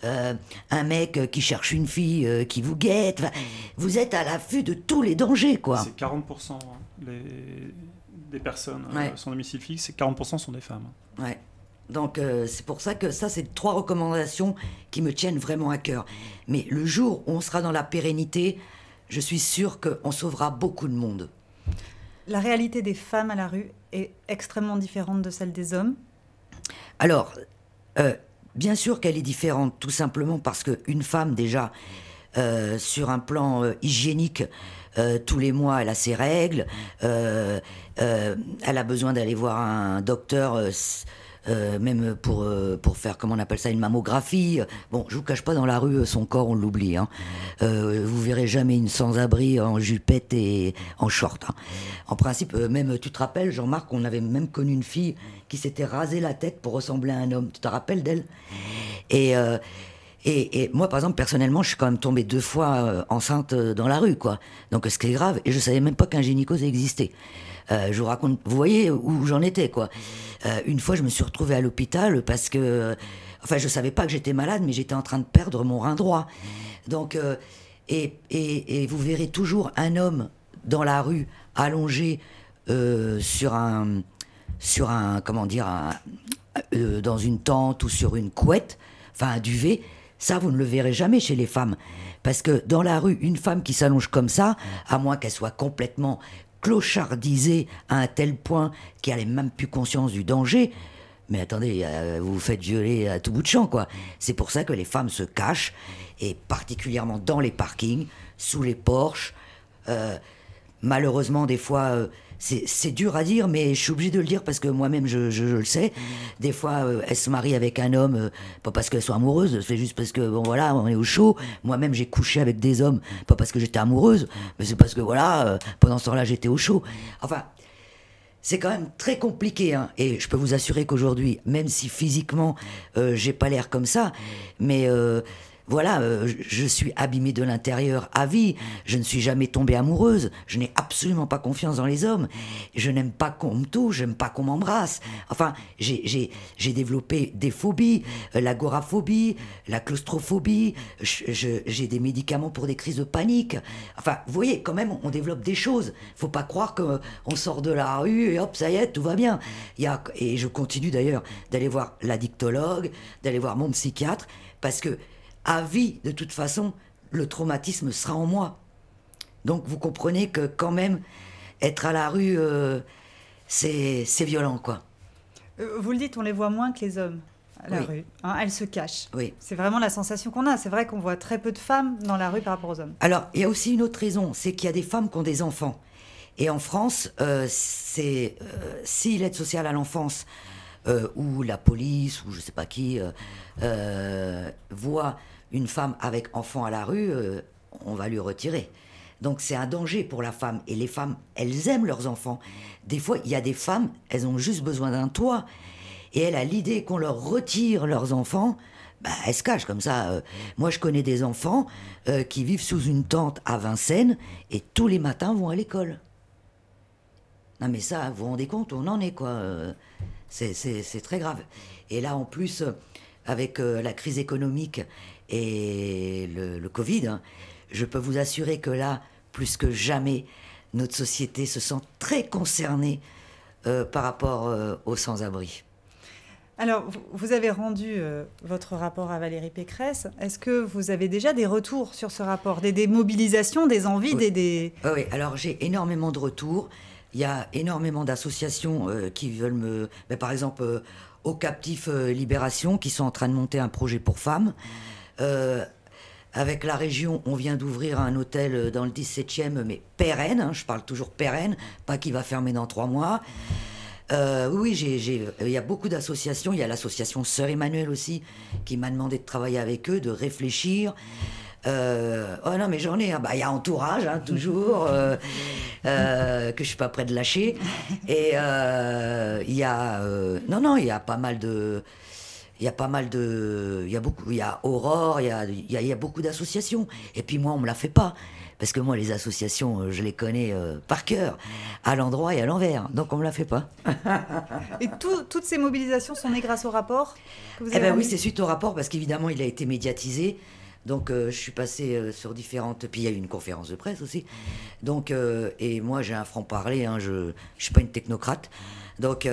un mec qui cherche une fille qui vous guette. Enfin, vous êtes à l'affût de tous les dangers, quoi. C'est 40% des personnes sans domicile fixe, c'est 40% sont des femmes. Ouais. Donc c'est pour ça que ça, c'est 3 recommandations qui me tiennent vraiment à cœur. Mais le jour où on sera dans la pérennité, je suis sûre qu'on sauvera beaucoup de monde. La réalité des femmes à la rue est extrêmement différente de celle des hommes. Alors, bien sûr qu'elle est différente, tout simplement parce qu'une femme, déjà, sur un plan hygiénique, tous les mois, elle a ses règles, elle a besoin d'aller voir un docteur... même pour faire, comment on appelle ça, une mammographie. Bon, je vous cache pas, dans la rue, son corps, on l'oublie. Hein. Vous verrez jamais une sans-abri en jupette et en short. Hein. En principe, même, tu te rappelles, Jean-Marc, on avait même connu une fille qui s'était rasé la tête pour ressembler à un homme. Tu te rappelles d'elle? Et moi, par exemple, personnellement, je suis quand même tombée 2 fois enceinte dans la rue, quoi. Donc, ce qui est grave, et je savais même pas qu'un gynécose existait. Je vous raconte, vous voyez où j'en étais, quoi. Une fois, je me suis retrouvée à l'hôpital parce que... Enfin, je savais pas que j'étais malade, mais j'étais en train de perdre mon rein droit. Donc, et vous verrez toujours un homme dans la rue, allongé sur un comment dire, dans une tente ou sur une couette, enfin un duvet. Ça, vous ne le verrez jamais chez les femmes. Parce que dans la rue, une femme qui s'allonge comme ça, à moins qu'elle soit complètement... clochardisée à un tel point qu'elle n'ait même plus conscience du danger. Mais attendez, vous vous faites violer à tout bout de champ, quoi. C'est pour ça que les femmes se cachent, et particulièrement dans les parkings, sous les Porsche. Malheureusement, des fois, c'est dur à dire, mais je suis obligé de le dire parce que moi-même, je le sais. Des fois, elle se marie avec un homme, pas parce qu'elle soit amoureuse, c'est juste parce que, bon, voilà, on est au chaud. Moi-même, j'ai couché avec des hommes, pas parce que j'étais amoureuse, mais c'est parce que, voilà, pendant ce temps-là, j'étais au chaud. Enfin, c'est quand même très compliqué, hein. Et je peux vous assurer qu'aujourd'hui, même si physiquement, j'ai pas l'air comme ça, mais voilà, je suis abîmée de l'intérieur à vie. Je ne suis jamais tombée amoureuse. Je n'ai absolument pas confiance dans les hommes. Je n'aime pas qu'on me touche, j'aime pas qu'on m'embrasse. Enfin, j'ai développé des phobies, l'agoraphobie, la claustrophobie. J'ai des médicaments pour des crises de panique. Enfin, vous voyez, quand même, on développe des choses. Faut pas croire qu'on sort de la rue et hop, ça y est, tout va bien. Et je continue d'ailleurs d'aller voir l'addictologue, d'aller voir mon psychiatre, parce que à vie, de toute façon, le traumatisme sera en moi. Donc vous comprenez que quand même, être à la rue, c'est violent, quoi. Vous le dites, on les voit moins que les hommes à la rue. Hein, elles se cachent. Oui. C'est vraiment la sensation qu'on a. C'est vrai qu'on voit très peu de femmes dans la rue par rapport aux hommes. Alors, il y a aussi une autre raison, c'est qu'il y a des femmes qui ont des enfants. Et en France, si l'aide sociale à l'enfance ou la police ou je sais pas qui voit une femme avec enfant à la rue, on va lui retirer. Donc c'est un danger pour la femme. Et les femmes, elles aiment leurs enfants. Des fois, il y a des femmes, elles ont juste besoin d'un toit. Et elle a l'idée qu'on leur retire leurs enfants, bah, elles se cachent comme ça. Moi, je connais des enfants qui vivent sous une tente à Vincennes et tous les matins vont à l'école. Non mais ça, vous vous rendez compte, on en est, quoi. C'est très grave. Et là, en plus, avec la crise économique et le Covid, hein, je peux vous assurer que là, plus que jamais, notre société se sent très concernée par rapport aux sans-abri. Alors, vous avez rendu votre rapport à Valérie Pécresse. Est-ce que vous avez déjà des retours sur ce rapport, des mobilisations, des envies, oui. Oui, alors j'ai énormément de retours. Il y a énormément d'associations qui veulent me... Mais par exemple, au Captif Libération, qui sont en train de monter un projet pour femmes. Avec la région, on vient d'ouvrir un hôtel dans le 17e, mais pérenne, hein, je parle toujours pérenne, pas qui va fermer dans 3 mois. Oui, il y a beaucoup d'associations. Il y a l'association Sœur Emmanuel aussi, qui m'a demandé de travailler avec eux, de réfléchir. Oh non, mais j'en ai. Bah, il y a Entourage, hein, toujours, que je suis pas prêt de lâcher. Et il y a... non, il y a pas mal de... Il y a Aurore, il y a beaucoup d'associations. Et puis moi, on me la fait pas. Parce que moi, les associations, je les connais par cœur, à l'endroit et à l'envers. Donc on me la fait pas. Et toutes ces mobilisations sont nées grâce au rapport que vous avez Eh ben rendu ? oui, c'est suite au rapport, parce qu'évidemment, il a été médiatisé. Donc je suis passée sur différentes... Puis il y a eu une conférence de presse aussi. Donc, et moi, j'ai un franc-parler, hein, je suis pas une technocrate. Donc,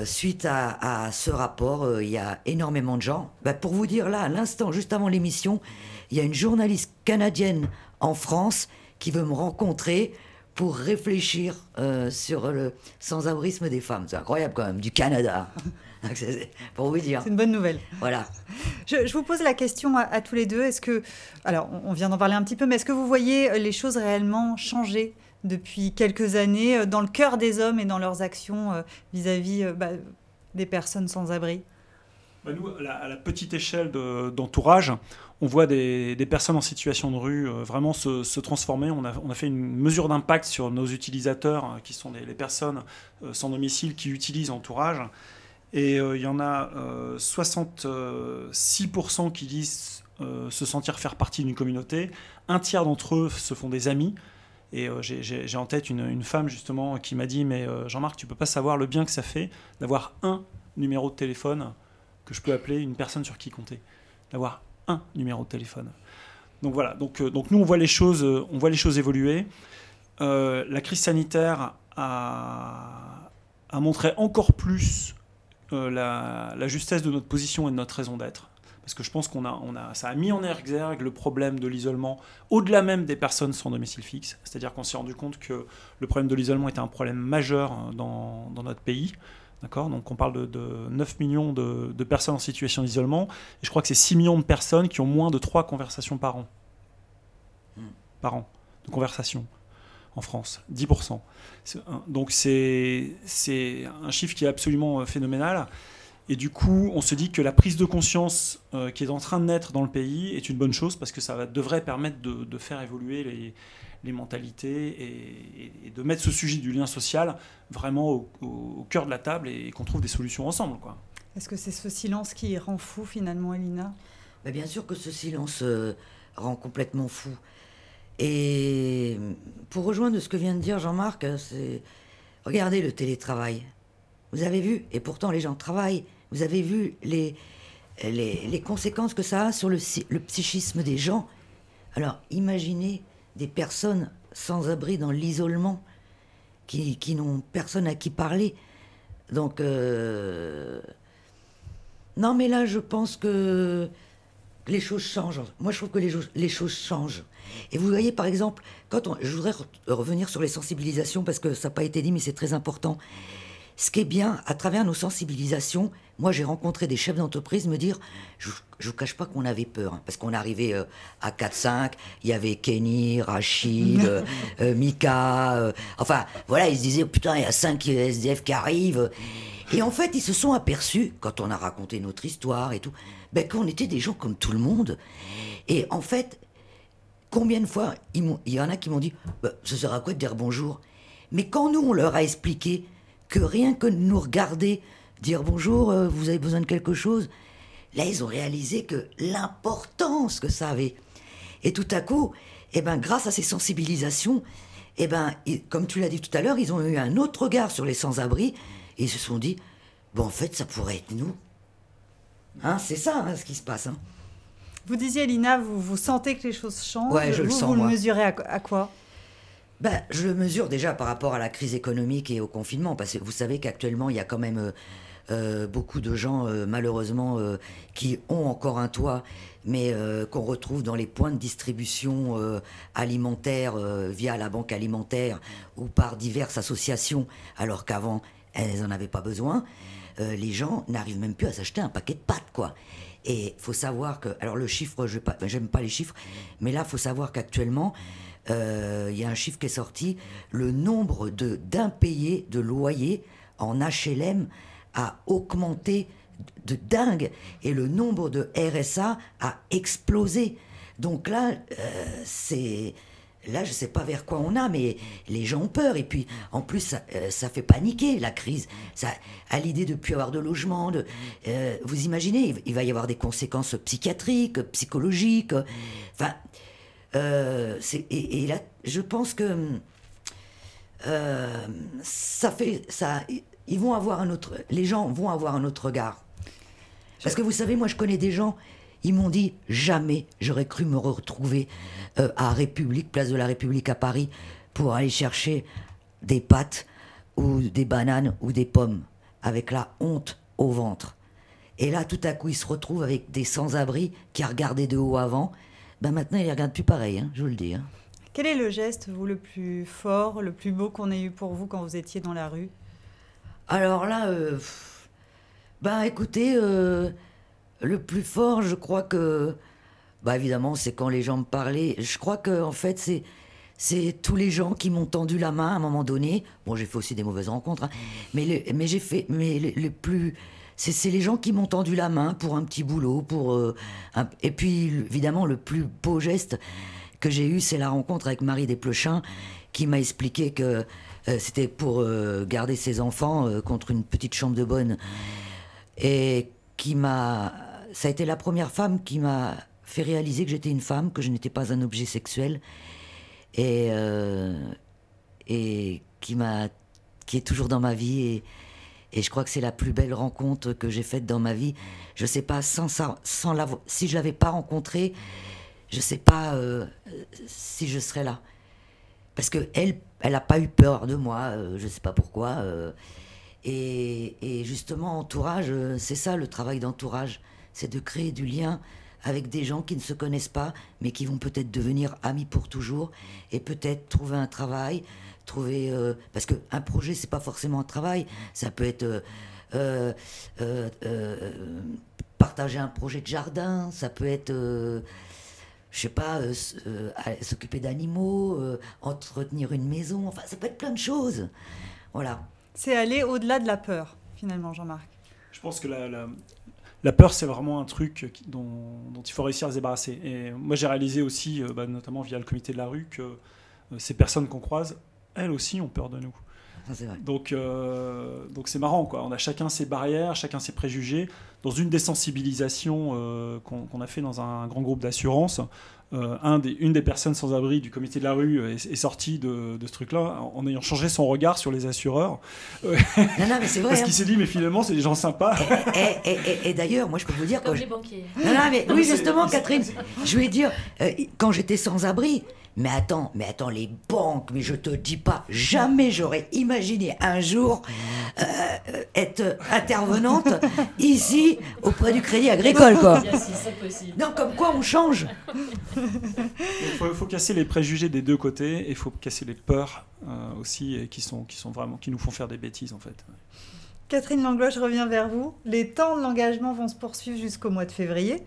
suite à ce rapport, il y a énormément de gens. Ben, pour vous dire, là, à l'instant, juste avant l'émission, il y a une journaliste canadienne en France qui veut me rencontrer pour réfléchir sur le sans-abrisme des femmes. C'est incroyable quand même, du Canada. Pour vous dire. C'est une bonne nouvelle. Voilà. Je vous pose la question à tous les deux. Est-ce que, alors on vient d'en parler un petit peu, mais est-ce que vous voyez les choses réellement changer depuis quelques années dans le cœur des hommes et dans leurs actions vis-à-vis des personnes sans abri ? Nous, à la petite échelle d'Entourage, on voit des personnes en situation de rue vraiment se transformer. On a fait une mesure d'impact sur nos utilisateurs, qui sont les personnes sans domicile qui utilisent Entourage. Et il y en a 66% qui disent se sentir faire partie d'une communauté. Un tiers d'entre eux se font des amis. Et j'ai en tête une femme justement qui m'a dit « Mais Jean-Marc, tu peux pas savoir le bien que ça fait d'avoir un numéro de téléphone que je peux appeler une personne sur qui compter. D'avoir un numéro de téléphone. » Donc voilà, donc nous on voit les choses évoluer. La crise sanitaire a montré encore plus la justesse de notre position et de notre raison d'être. Parce que je pense ça a mis en exergue le problème de l'isolement au-delà même des personnes sans domicile fixe. C'est-à-dire qu'on s'est rendu compte que le problème de l'isolement était un problème majeur dans notre pays. D'accord ? Donc on parle de 9 millions de personnes en situation d'isolement. Et je crois que c'est 6 millions de personnes qui ont moins de 3 conversations par an. Par an de conversations en France. 10%. Donc c'est un chiffre qui est absolument phénoménal. Et du coup, on se dit que la prise de conscience qui est en train de naître dans le pays est une bonne chose parce que ça devrait permettre de faire évoluer les mentalités et de mettre ce sujet du lien social vraiment au cœur de la table et qu'on trouve des solutions ensemble, quoi. Est-ce que c'est ce silence qui rend fou finalement, Elina? Bien sûr que ce silence rend complètement fou. Et pour rejoindre ce que vient de dire Jean-Marc, c'est... Regardez le télétravail. Vous avez vu, et pourtant les gens travaillent, vous avez vu les conséquences que ça a sur le psychisme des gens. Alors imaginez des personnes sans abri dans l'isolement, qui n'ont personne à qui parler. Donc, non mais là je pense que les choses changent. Moi je trouve que les choses changent. Et vous voyez par exemple, je voudrais revenir sur les sensibilisations, parce que ça n'a pas été dit mais c'est très important. Ce qui est bien, à travers nos sensibilisations, moi j'ai rencontré des chefs d'entreprise me dire, je ne vous cache pas qu'on avait peur, hein, parce qu'on arrivait à 4-5, il y avait Kenny, Rachid, Mika, enfin voilà, ils se disaient, oh, putain, il y a 5 SDF qui arrivent. Et en fait, ils se sont aperçus, quand on a raconté notre histoire et tout, qu'on était des gens comme tout le monde. Et en fait, combien de fois, il y en a qui m'ont dit, ça sert à quoi de dire bonjour? Mais quand nous, on leur a expliqué que rien que de nous regarder, dire bonjour, vous avez besoin de quelque chose, là, ils ont réalisé que l'importance que ça avait. Et tout à coup, grâce à ces sensibilisations, comme tu l'as dit tout à l'heure, ils ont eu un autre regard sur les sans-abri, et ils se sont dit, en fait, ça pourrait être nous. Hein, c'est ça, ce qui se passe. Hein. Vous disiez, Elina, vous sentez que les choses changent. Ouais, je le sens, vous moi. Le mesurez à quoi? Je le mesure déjà par rapport à la crise économique et au confinement, parce que vous savez qu'actuellement, il y a quand même beaucoup de gens, malheureusement, qui ont encore un toit, mais qu'on retrouve dans les points de distribution alimentaire via la banque alimentaire ou par diverses associations, alors qu'avant, elles n'en avaient pas besoin. Les gens n'arrivent même plus à s'acheter un paquet de pâtes, quoi. Et il faut savoir que... Alors le chiffre, j'aime pas les chiffres, mais là, il faut savoir qu'actuellement... il y a un chiffre qui est sorti, le nombre d'impayés de loyers en HLM a augmenté de dingue et le nombre de RSA a explosé. Donc là, là je sais pas vers quoi on a, mais les gens ont peur. Et puis en plus, ça fait paniquer la crise. Ça, à l'idée de ne plus avoir de logement, vous imaginez, il va y avoir des conséquences psychiatriques, psychologiques. Enfin... et là, je pense que les gens vont avoir un autre regard. Parce que vous savez, moi je connais des gens, ils m'ont dit jamais j'aurais cru me retrouver à République, place de la République à Paris, pour aller chercher des pâtes ou des bananes ou des pommes, avec la honte au ventre. Et là, tout à coup, ils se retrouvent avec des sans-abri qui regardaient de haut avant. Maintenant, ils ne les regardent plus pareil, hein, je vous le dis. Hein. Quel est le geste, vous, le plus fort, le plus beau qu'on ait eu pour vous quand vous étiez dans la rue? Alors là, écoutez, le plus fort, je crois que... évidemment, c'est quand les gens me parlaient. Je crois que, en fait, c'est tous les gens qui m'ont tendu la main à un moment donné. Bon, j'ai fait aussi des mauvaises rencontres, hein, mais le plus... C'est les gens qui m'ont tendu la main pour un petit boulot, et puis évidemment le plus beau geste que j'ai eu, c'est la rencontre avec Marie Desplechin, qui m'a expliqué que c'était pour garder ses enfants contre une petite chambre de bonne, et ça a été la première femme qui m'a fait réaliser que j'étais une femme, que je n'étais pas un objet sexuel, et qui est toujours dans ma vie. Et je crois que c'est la plus belle rencontre que j'ai faite dans ma vie. Je sais pas, si je l'avais pas rencontrée, je sais pas si je serais là. Parce que elle a pas eu peur de moi, je sais pas pourquoi. Et justement, entourage, c'est ça le travail d'entourage, c'est de créer du lien avec des gens qui ne se connaissent pas, mais qui vont peut-être devenir amis pour toujours, et peut-être trouver un travail, parce qu'un projet, c'est pas forcément un travail, ça peut être partager un projet de jardin, ça peut être, je sais pas, s'occuper d'animaux, entretenir une maison, enfin, ça peut être plein de choses. Voilà. C'est aller au-delà de la peur, finalement, Jean-Marc. Je pense que la peur, c'est vraiment un truc dont il faut réussir à se débarrasser. Et moi, j'ai réalisé aussi, notamment via le comité de la rue, que ces personnes qu'on croise, elles aussi ont peur de nous. C'est vrai. Donc c'est marrant, quoi. On a chacun ses barrières, chacun ses préjugés. Dans une des sensibilisations qu'on a fait dans un grand groupe d'assurance, une des personnes sans abri du comité de la rue est sortie de ce truc-là en ayant changé son regard sur les assureurs. Non, mais c'est vrai. Parce qu'il s'est dit, mais finalement, c'est des gens sympas. Et d'ailleurs, moi, je peux vous dire... Comme les banquiers. Non, mais oui, justement, Catherine, je voulais dire, quand j'étais sans abri... Mais attends, les banques, mais je te dis pas, jamais j'aurais imaginé un jour être intervenante ici auprès du Crédit Agricole, quoi. C'est possible. Non, comme quoi on change. Il faut casser les préjugés des deux côtés et il faut casser les peurs aussi et qui nous font faire des bêtises en fait. Catherine Langlois, je reviens vers vous. Les temps de l'engagement vont se poursuivre jusqu'au mois de février.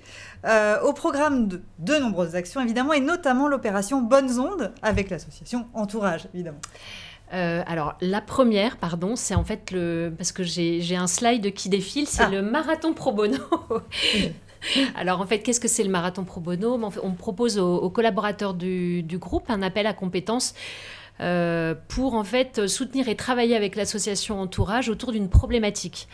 Au programme de nombreuses actions, évidemment, et notamment l'opération Bonnes Ondes avec l'association Entourage, évidemment. Alors, la première, c'est en fait parce que j'ai un slide qui défile, c'est le marathon pro bono. Alors, en fait, qu'est-ce que c'est le marathon pro bono? On propose aux collaborateurs du groupe un appel à compétences pour en fait soutenir et travailler avec l'association Entourage autour d'une problématique.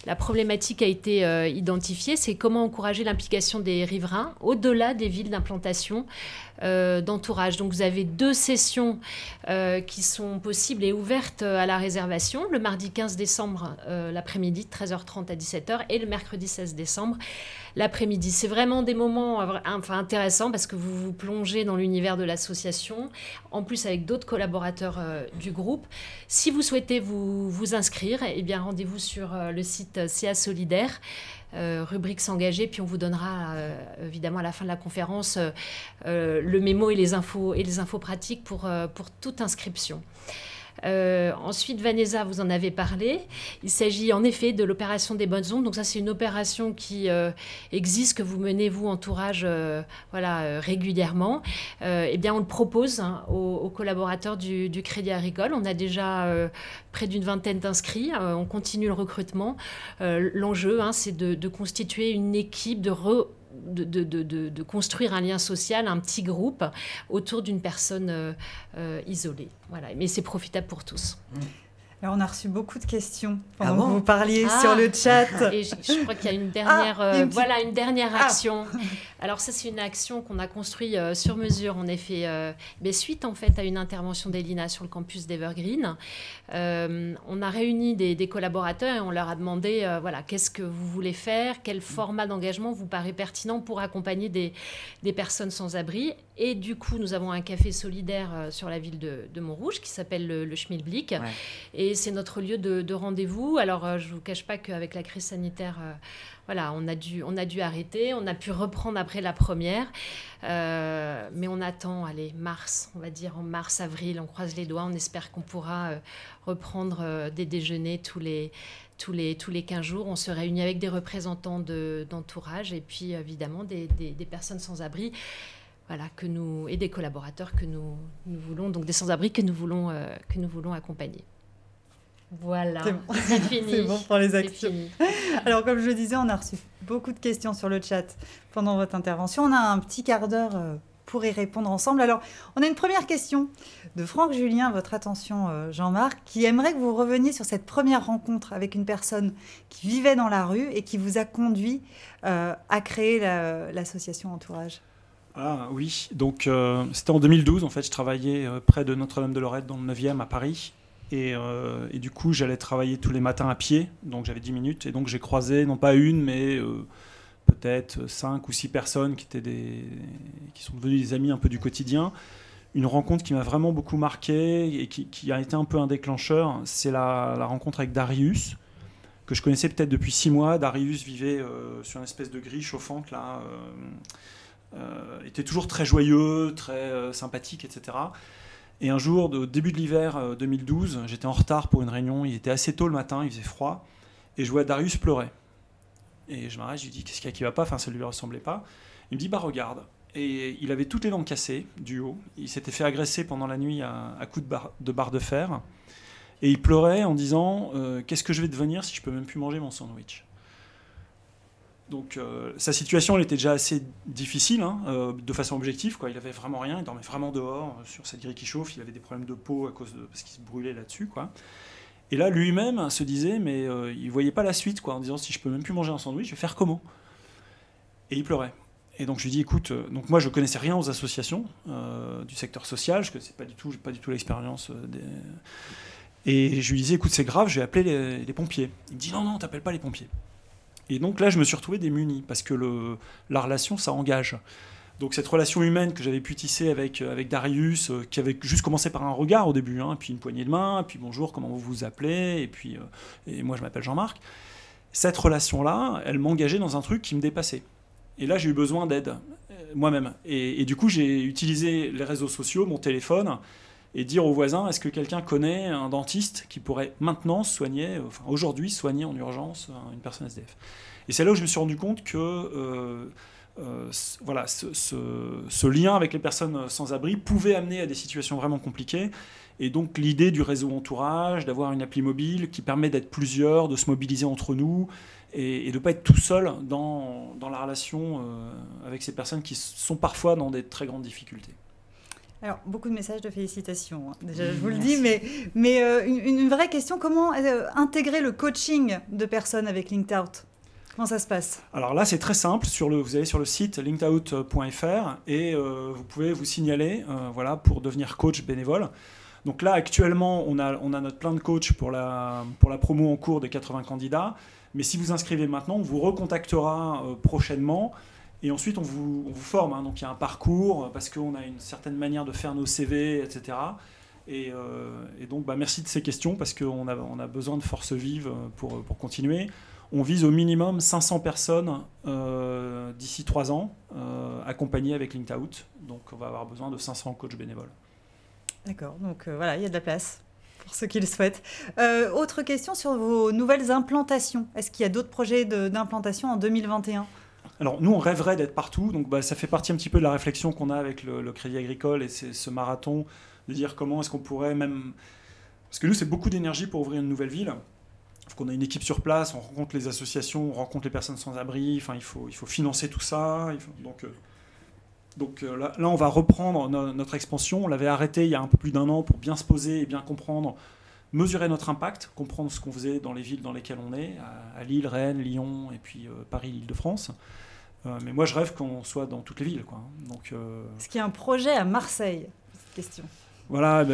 La problématique a été identifiée, c'est comment encourager l'implication des riverains au-delà des villes d'implantation d'entourage. Donc vous avez 2 sessions qui sont possibles et ouvertes à la réservation, le mardi 15 décembre l'après-midi de 13h30 à 17h et le mercredi 16 décembre l'après-midi. C'est vraiment des moments intéressants parce que vous vous plongez dans l'univers de l'association, en plus avec d'autres collaborateurs du groupe. Si vous souhaitez vous inscrire, eh bien rendez-vous sur le site CA Solidaire, rubrique s'engager, puis on vous donnera évidemment à la fin de la conférence le mémo et les infos pratiques pour toute inscription. Ensuite, Vanessa, vous en avez parlé. Il s'agit en effet de l'opération des bonnes ondes. Donc ça, c'est une opération qui existe, que vous menez, vous, Entourage, régulièrement. Eh bien, on le propose aux collaborateurs du Crédit Agricole. On a déjà près d'une vingtaine d'inscrits. On continue le recrutement. L'enjeu, c'est de constituer une équipe, de construire un lien social, un petit groupe autour d'une personne isolée. Voilà. Mais c'est profitable pour tous. Alors, on a reçu beaucoup de questions pendant que vous parliez sur le chat. Et je crois qu'il y a une dernière, une dernière action. Alors ça, c'est une action qu'on a construite sur mesure. On a fait suite en fait à une intervention d'Elina sur le campus d'Evergreen. On a réuni des collaborateurs et on leur a demandé qu'est-ce que vous voulez faire, quel format d'engagement vous paraît pertinent pour accompagner des personnes sans abri. Et du coup, nous avons un café solidaire sur la ville de Montrouge qui s'appelle le Schmilblick. Ouais. Et c'est notre lieu de rendez-vous. Alors, je ne vous cache pas qu'avec la crise sanitaire, on a dû arrêter. On a pu reprendre après la première. Mais on attend, mars, on va dire en mars, avril. On croise les doigts. On espère qu'on pourra reprendre des déjeuners tous les 15 jours. On se réunit avec des représentants d'entourage et puis évidemment des personnes sans abri. Et des collaborateurs que nous voulons, donc des sans-abri que nous voulons accompagner. Voilà, c'est fini. C'est bon pour les actions. Alors, comme je le disais, on a reçu beaucoup de questions sur le chat pendant votre intervention. On a un petit quart d'heure pour y répondre ensemble. Alors, on a une première question de Franck Julien, votre attention Jean-Marc, qui aimerait que vous reveniez sur cette première rencontre avec une personne qui vivait dans la rue et qui vous a conduit à créer l'association Entourage. Ah oui, donc c'était en 2012, en fait, je travaillais près de Notre-Dame-de-Lorette dans le 9e à Paris. Et du coup, j'allais travailler tous les matins à pied, donc j'avais 10 minutes. Et donc j'ai croisé, non pas une, mais peut-être 5 ou 6 personnes qui sont devenues des amis un peu du quotidien. Une rencontre qui m'a vraiment beaucoup marqué et qui a été un peu un déclencheur, c'est la rencontre avec Darius, que je connaissais peut-être depuis 6 mois. Darius vivait sur une espèce de grille chauffante, là... était toujours très joyeux, très sympathique, etc. Et un jour, au début de l'hiver 2012, j'étais en retard pour une réunion, il était assez tôt le matin, il faisait froid, et je vois Darius pleurer. Et je m'arrête, je lui dis, qu'est-ce qu'il y a qui va pas? Enfin, ça ne lui ressemblait pas. Il me dit, regarde. Et il avait toutes les dents cassées, du haut. Il s'était fait agresser pendant la nuit à coups de barre de fer. Et il pleurait en disant, qu'est-ce que je vais devenir si je peux même plus manger mon sandwich? Donc sa situation, elle était déjà assez difficile, hein, de façon objective, quoi. Il avait vraiment rien, il dormait vraiment dehors, sur cette grille qui chauffe, il avait des problèmes de peau parce qu'il se brûlait là-dessus, quoi. Et là, lui-même se disait, mais il voyait pas la suite, quoi, en disant, si je peux même plus manger un sandwich, je vais faire comment? Et il pleurait. Et donc je lui dis, écoute, donc moi je connaissais rien aux associations du secteur social, je connaissais pas du tout l'expérience Et je lui disais, écoute, c'est grave, je vais appeler les pompiers. Il me dit, non, t'appelles pas les pompiers. Et donc là, je me suis retrouvé démuni, parce que la relation, ça engage. Donc cette relation humaine que j'avais pu tisser avec Darius, qui avait juste commencé par un regard au début, hein, puis une poignée de main, puis bonjour, comment vous vous appelez, et puis et moi je m'appelle Jean-Marc. Cette relation-là, elle m'engageait dans un truc qui me dépassait. Et là, j'ai eu besoin d'aide, moi-même. Et du coup, j'ai utilisé les réseaux sociaux, mon téléphone, et dire aux voisins, est-ce que quelqu'un connaît un dentiste qui pourrait maintenant aujourd'hui soigner en urgence une personne SDF? Et c'est là où je me suis rendu compte que voilà, ce lien avec les personnes sans-abri pouvait amener à des situations vraiment compliquées. Et donc l'idée du réseau entourage, d'avoir une appli mobile qui permet d'être plusieurs, de se mobiliser entre nous et de ne pas être tout seul dans la relation avec ces personnes qui sont parfois dans des très grandes difficultés. Alors, beaucoup de messages de félicitations, hein. Déjà, je vous le dis, mais une vraie question, comment intégrer le coaching de personnes avec Linked Out? Comment ça se passe? Alors là, c'est très simple. Vous allez sur le site linkedout.fr et vous pouvez vous signaler voilà, pour devenir coach bénévole. Donc là, actuellement, on a notre plan de coach pour la promo en cours de 80 candidats. Mais si vous inscrivez maintenant, on vous recontactera prochainement. Et ensuite, on vous forme. Hein. Donc il y a un parcours, parce qu'on a une certaine manière de faire nos CV, etc. Et donc, merci de ces questions, parce qu'on a besoin de force vive pour continuer. On vise au minimum 500 personnes d'ici 3 ans, accompagnées avec Linked Out. Donc on va avoir besoin de 500 coachs bénévoles. D'accord, donc voilà, il y a de la place pour ceux qui le souhaitent. Autre question sur vos nouvelles implantations. Est-ce qu'il y a d'autres projets d'implantation en 2021 ? Alors nous, on rêverait d'être partout. Donc ça fait partie un petit peu de la réflexion qu'on a avec le Crédit Agricole et ce marathon, de dire comment est-ce qu'on pourrait même... Parce que nous, c'est beaucoup d'énergie pour ouvrir une nouvelle ville. Il faut qu'on ait une équipe sur place, on rencontre les associations, on rencontre les personnes sans abri, enfin, il faut financer tout ça. Donc là, on va reprendre notre expansion. On l'avait arrêté il y a un peu plus d'1 an pour bien se poser et bien comprendre, mesurer notre impact, comprendre ce qu'on faisait dans les villes dans lesquelles on est, à Lille, Rennes, Lyon et puis Paris, l'Île-de-France. Mais moi, je rêve qu'on soit dans toutes les villes, quoi. Donc, est-ce qu'il y a un projet à Marseille? Cette question. Voilà,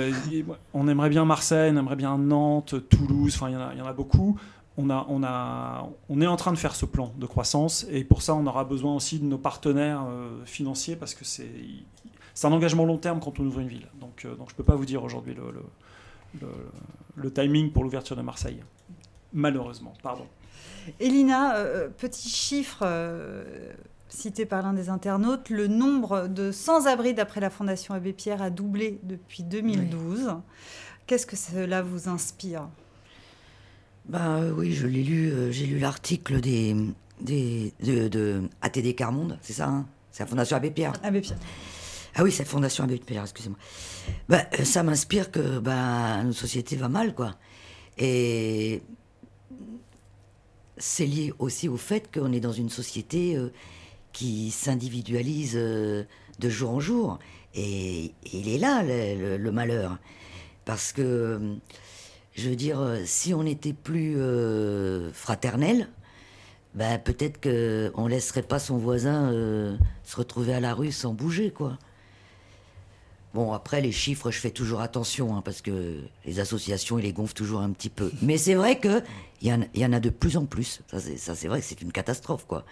on aimerait bien Marseille, on aimerait bien Nantes, Toulouse, enfin il y en a beaucoup. On est en train de faire ce plan de croissance et pour ça on aura besoin aussi de nos partenaires financiers parce que c'est un engagement long terme quand on ouvre une ville. Donc je ne peux pas vous dire aujourd'hui le timing pour l'ouverture de Marseille. Malheureusement, pardon. Elina, petit chiffre cité par l'un des internautes, le nombre de sans-abri d'après la Fondation Abbé Pierre a doublé depuis 2012. Oui. Qu'est-ce que cela vous inspire ? Oui, je l'ai lu, j'ai lu l'article de ATD Quart Monde, c'est ça, hein ? C'est la Fondation Abbé Pierre. Abbé Pierre. Ah oui, c'est la Fondation Abbé Pierre, excusez-moi. Ça m'inspire que notre société va mal, quoi. Et c'est lié aussi au fait qu'on est dans une société qui s'individualise de jour en jour. Et il est là, le malheur. Parce que, je veux dire, si on était plus fraternel, peut-être qu'on ne laisserait pas son voisin se retrouver à la rue sans bouger, quoi. Bon, après, les chiffres, je fais toujours attention, hein, parce que les associations, ils les gonflent toujours un petit peu. Mais c'est vrai qu'il y en a de plus en plus. Ça, c'est vrai que c'est une catastrophe, quoi.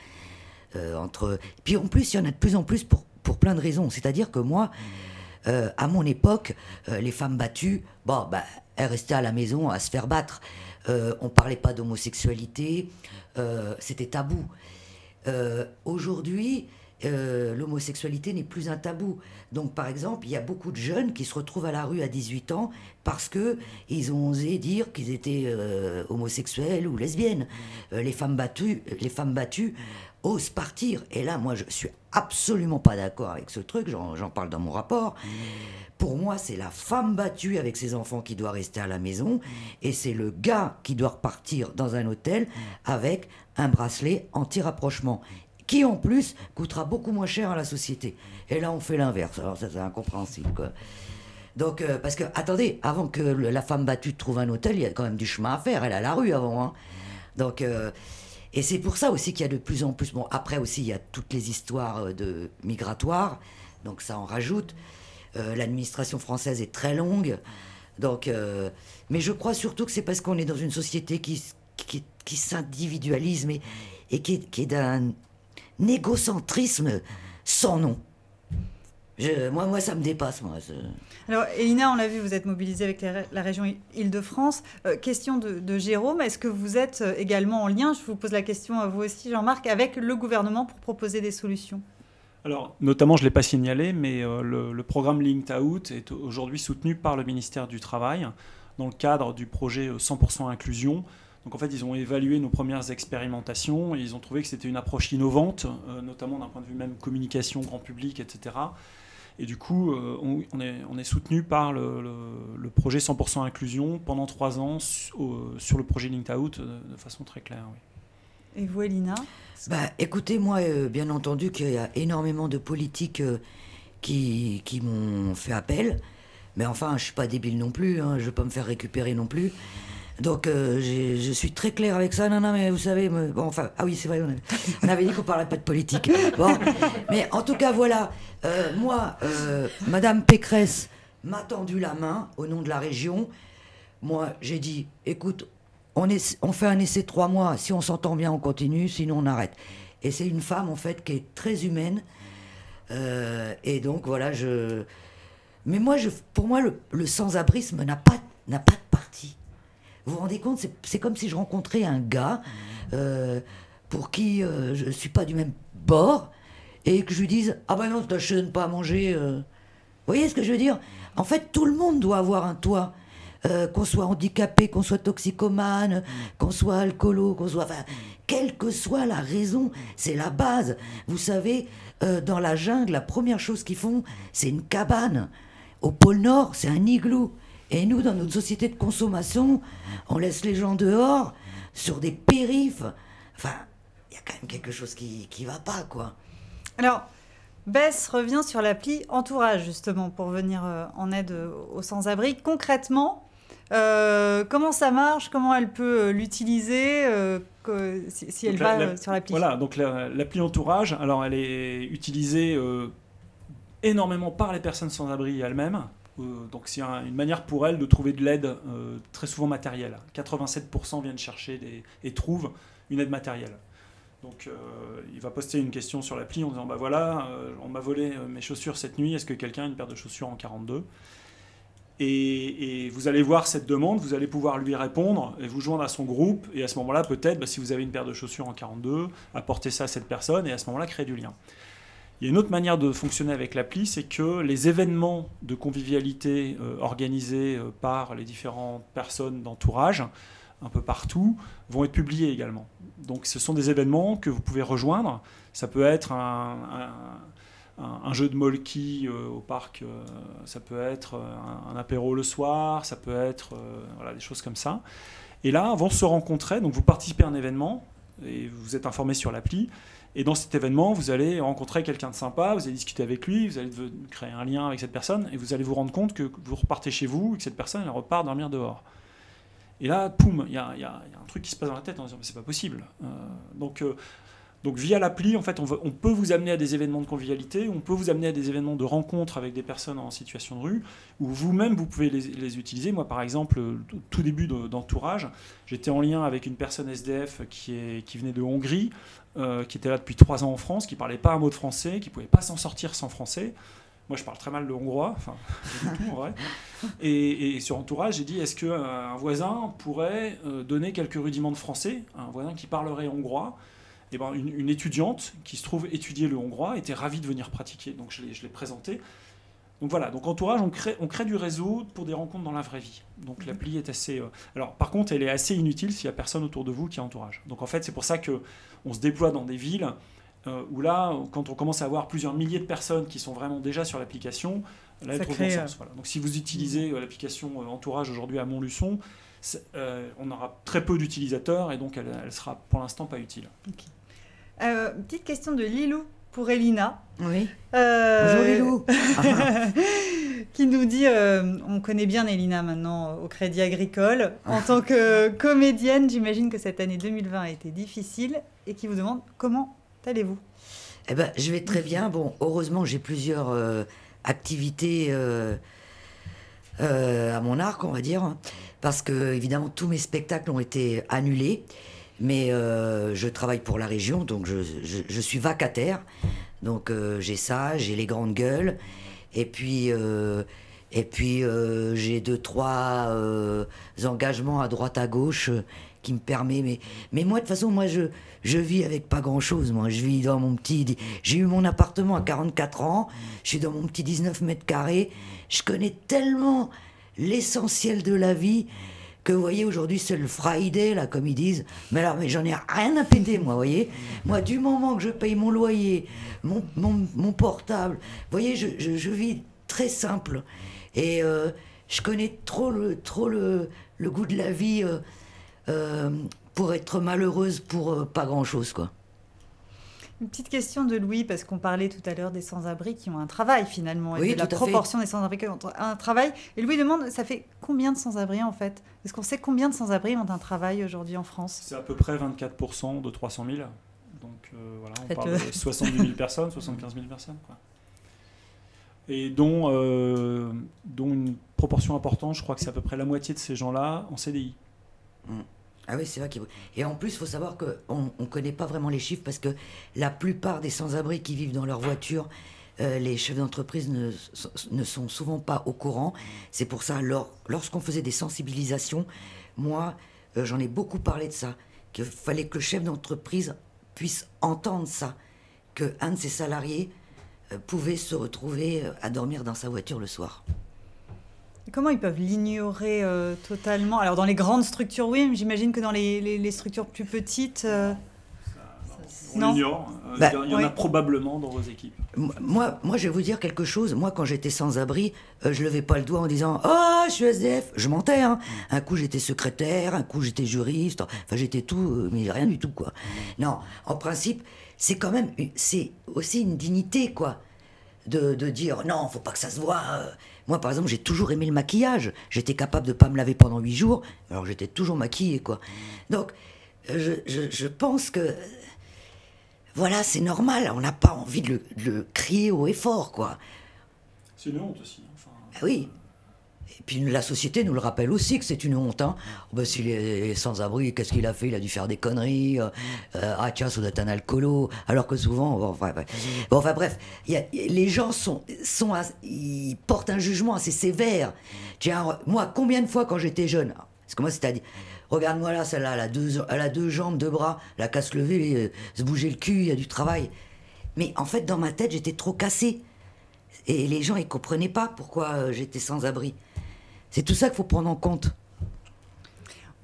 Puis en plus, il y en a de plus en plus pour plein de raisons. C'est-à-dire que moi, à mon époque, les femmes battues, elles restaient à la maison à se faire battre. On ne parlait pas d'homosexualité, c'était tabou. Aujourd'hui, l'homosexualité n'est plus un tabou. Donc, par exemple, il y a beaucoup de jeunes qui se retrouvent à la rue à 18 ans parce qu'ils ont osé dire qu'ils étaient homosexuels ou lesbiennes. Les femmes battues osent partir. Et là, moi, je suis absolument pas d'accord avec ce truc. J'en parle dans mon rapport. Pour moi, c'est la femme battue avec ses enfants qui doit rester à la maison et c'est le gars qui doit repartir dans un hôtel avec un bracelet anti-rapprochement, qui en plus coûtera beaucoup moins cher à la société. Et là, on fait l'inverse. Alors ça, c'est incompréhensible, quoi. Donc, parce que, attendez, avant que la femme battue trouve un hôtel, il y a quand même du chemin à faire. Elle a la rue avant, hein. Donc, et c'est pour ça aussi qu'il y a de plus en plus... Bon, après aussi, il y a toutes les histoires migratoires, donc ça en rajoute. L'administration française est très longue. Donc, mais je crois surtout que c'est parce qu'on est dans une société qui s'individualise et qui est d'un égocentrisme sans nom. Moi, ça me dépasse, moi. Alors, Elina, on l'a vu, vous êtes mobilisée avec la région Île-de-France. Question de Jérôme, est-ce que vous êtes également en lien, je vous pose la question à vous aussi, Jean-Marc, avec le gouvernement pour proposer des solutions ? Alors, notamment, je ne l'ai pas signalé, mais le programme Linked Out est aujourd'hui soutenu par le ministère du Travail dans le cadre du projet 100% inclusion. Donc en fait, ils ont évalué nos premières expérimentations et ils ont trouvé que c'était une approche innovante, notamment d'un point de vue même communication, grand public, etc. Et du coup, on est soutenu par le projet 100% inclusion pendant 3 ans sur le projet Linked Out de façon très claire. Oui. Et vous, Elina ? Écoutez, moi, bien entendu qu'il y a énormément de politiques qui m'ont fait appel. Mais enfin, je ne suis pas débile non plus, hein, je ne veux pas me faire récupérer non plus. Donc, je suis très clair avec ça. Non, mais vous savez... Bon, enfin, ah oui, c'est vrai, on avait dit qu'on ne parlait pas de politique. Bon, mais en tout cas, voilà. Moi, Madame Pécresse m'a tendu la main au nom de la région. Moi, j'ai dit, écoute, on fait un essai de 3 mois. Si on s'entend bien, on continue. Sinon, on arrête. Et c'est une femme, en fait, qui est très humaine. Et donc, voilà, Mais moi, pour moi, le sans-abrisme n'a pas de parti. Vous vous rendez compte, c'est comme si je rencontrais un gars pour qui je ne suis pas du même bord et que je lui dise « Ah ben non, je ne donne pas à manger. » Vous voyez ce que je veux dire ? En fait, tout le monde doit avoir un toit. Qu'on soit handicapé, qu'on soit toxicomane, qu'on soit alcoolo, qu'on soit... Enfin, quelle que soit la raison, c'est la base. Vous savez, dans la jungle, la première chose qu'ils font, c'est une cabane. Au pôle Nord, c'est un igloo. Et nous, dans notre société de consommation, on laisse les gens dehors, sur des périphes. Enfin, il y a quand même quelque chose qui va pas, quoi. Alors, Bess revient sur l'appli Entourage, justement, pour venir en aide aux sans-abri. Concrètement, comment ça marche ? Comment elle peut l'utiliser si elle va sur l'appli ? Voilà, donc l'appli Entourage, alors elle est utilisée énormément par les personnes sans-abri elles-mêmes. Donc c'est une manière pour elles de trouver de l'aide très souvent matérielle. 87% viennent chercher et trouvent une aide matérielle. Donc il va poster une question sur l'appli en disant bah voilà, on m'a volé mes chaussures cette nuit, est-ce que quelqu'un a une paire de chaussures en 42 ? Et vous allez voir cette demande, vous allez pouvoir lui répondre et vous joindre à son groupe. Et à ce moment-là, peut-être, si vous avez une paire de chaussures en 42, apportez ça à cette personne et à ce moment-là, créer du lien. Il y a une autre manière de fonctionner avec l'appli, c'est que les événements de convivialité organisés par les différentes personnes d'entourage, un peu partout, vont être publiés également. Donc ce sont des événements que vous pouvez rejoindre. Ça peut être un jeu de molki au parc, ça peut être un apéro le soir, ça peut être voilà, des choses comme ça. Et là, vont se rencontrer, donc vous participez à un événement, et vous êtes informé sur l'appli, et dans cet événement, vous allez rencontrer quelqu'un de sympa, vous allez discuter avec lui, vous allez créer un lien avec cette personne, et vous allez vous rendre compte que vous repartez chez vous, et que cette personne, elle repart dormir dehors. Et là, poum, il y a un truc qui se passe dans la tête en disant « mais c'est pas possible ». Donc via l'appli, en fait, on peut vous amener à des événements de convivialité, on peut vous amener à des événements de rencontre avec des personnes en situation de rue, où vous-même, vous pouvez les utiliser. Moi, par exemple, au tout début d'entourage, j'étais en lien avec une personne SDF qui venait de Hongrie, qui était là depuis 3 ans en France, qui ne parlait pas un mot de français, qui ne pouvait pas s'en sortir sans français. Moi, je parle très mal le hongrois, enfin, pas du tout en vrai. Et sur Entourage, j'ai dit, est-ce qu'un voisin pourrait donner quelques rudiments de français, un voisin qui parlerait hongrois? Et ben, une étudiante qui se trouve étudier le hongrois était ravie de venir pratiquer, donc je l'ai présentée. Donc voilà, donc Entourage, on crée du réseau pour des rencontres dans la vraie vie. Donc l'appli est assez... Alors par contre, elle est assez inutile s'il n'y a personne autour de vous qui est Entourage. Donc en fait, c'est pour ça qu'on se déploie dans des villes où là, quand on commence à avoir plusieurs milliers de personnes qui sont vraiment déjà sur l'application, Là, elle trouve bon sens. Voilà. Donc si vous utilisez l'application Entourage aujourd'hui à Montluçon, on aura très peu d'utilisateurs et donc elle sera pour l'instant pas utile. Okay. Petite question de Lilou pour Elina. Oui. Bonjour Lilou. Qui nous dit, on connaît bien Elina maintenant au Crédit Agricole. En tant que comédienne, j'imagine que cette année 2020 a été difficile et qui vous demande comment allez-vous? Eh ben, je vais très bien. Bon, heureusement, j'ai plusieurs activités à mon arc, on va dire, parce que évidemment tous mes spectacles ont été annulés. Mais je travaille pour la région, donc je suis vacataire. Donc j'ai ça, j'ai les grandes gueules. Et puis j'ai 2-3 engagements à droite à gauche qui me permet. Mais moi, de toute façon, moi, je vis avec pas grand-chose. Moi, je vis dans mon petit... J'ai eu mon appartement à 44 ans. Je suis dans mon petit 19 mètres carrés. Je connais tellement l'essentiel de la vie que, vous voyez, aujourd'hui, c'est le Friday, là, comme ils disent. Mais alors, mais j'en ai rien à péter, moi, vous voyez. Moi, du moment que je paye mon loyer, mon portable, vous voyez, je vis très simple. Et je connais trop le goût de la vie pour être malheureuse pour pas grand-chose, quoi. Une petite question de Louis, parce qu'on parlait tout à l'heure des sans-abri qui ont un travail finalement, et oui, de la proportion des sans-abri qui ont un travail. Et Louis demande, ça fait combien de sans-abri en fait? Est-ce qu'on sait combien de sans-abri ont un travail aujourd'hui en France? C'est à peu près 24% de 300 000. Donc voilà, on parle de 70 000 personnes, 75 000 personnes, quoi. Et dont une proportion importante, je crois que c'est à peu près la moitié de ces gens-là en CDI. Ah oui, c'est vrai. Et en plus, il faut savoir qu'on ne connaît pas vraiment les chiffres parce que la plupart des sans-abri qui vivent dans leur voiture, les chefs d'entreprise ne sont souvent pas au courant. C'est pour ça, lorsqu'on faisait des sensibilisations, moi, j'en ai beaucoup parlé de ça, qu'il fallait que le chef d'entreprise puisse entendre ça, qu'un de ses salariés pouvait se retrouver à dormir dans sa voiture le soir. Et comment ils peuvent l'ignorer totalement? Alors dans les grandes structures, oui, mais j'imagine que dans les structures plus petites... On l'ignore. Il y en a probablement dans vos équipes. Moi, je vais vous dire quelque chose. Moi, quand j'étais sans-abri, je levais pas le doigt en disant « Oh, je suis SDF !» Je mentais, hein. Un coup, j'étais secrétaire, un coup, j'étais juriste. Enfin, j'étais tout, mais rien du tout, quoi. Non, en principe, c'est quand même... C'est aussi une dignité, quoi, de dire « Non, faut pas que ça se voit !» Moi, par exemple, j'ai toujours aimé le maquillage. J'étais capable de pas me laver pendant 8 jours, alors j'étais toujours maquillée, quoi. Donc, je pense que... Voilà, c'est normal, on n'a pas envie de le crier haut et fort, quoi. C'est une honte aussi. Enfin... Ah oui. Et puis la société nous le rappelle aussi que c'est une honte. Hein. Oh ben, s'il est sans-abri, qu'est-ce qu'il a fait? Il a dû faire des conneries. Ah tiens, ça doit être un alcoolo. Alors que souvent... Enfin bref, les gens ils portent un jugement assez sévère. Tiens, moi, combien de fois quand j'étais jeune... Parce que moi, c'est-à-dire... Regarde-moi là, celle-là, elle a 2 jambes, 2 bras, la casse levée, se bouger le cul, il y a du travail. Mais en fait, dans ma tête, j'étais trop cassée. Et les gens, ils comprenaient pas pourquoi j'étais sans abri. C'est tout ça qu'il faut prendre en compte.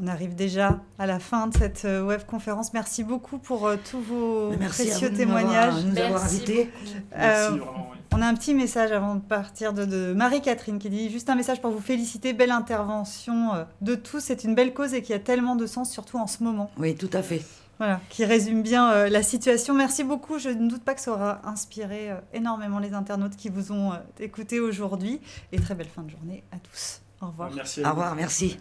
On arrive déjà à la fin de cette webconférence. Merci beaucoup pour tous vos précieux témoignages. Nous avoir invités. Merci, vraiment, oui. On a un petit message avant de partir de Marie-Catherine qui dit juste un message pour vous féliciter. Belle intervention de tous. C'est une belle cause et qui a tellement de sens, surtout en ce moment. Oui, tout à fait. Voilà, qui résume bien la situation. Merci beaucoup. Je ne doute pas que ça aura inspiré énormément les internautes qui vous ont écouté aujourd'hui. Et très belle fin de journée à tous. Au revoir. Merci. Au revoir, merci.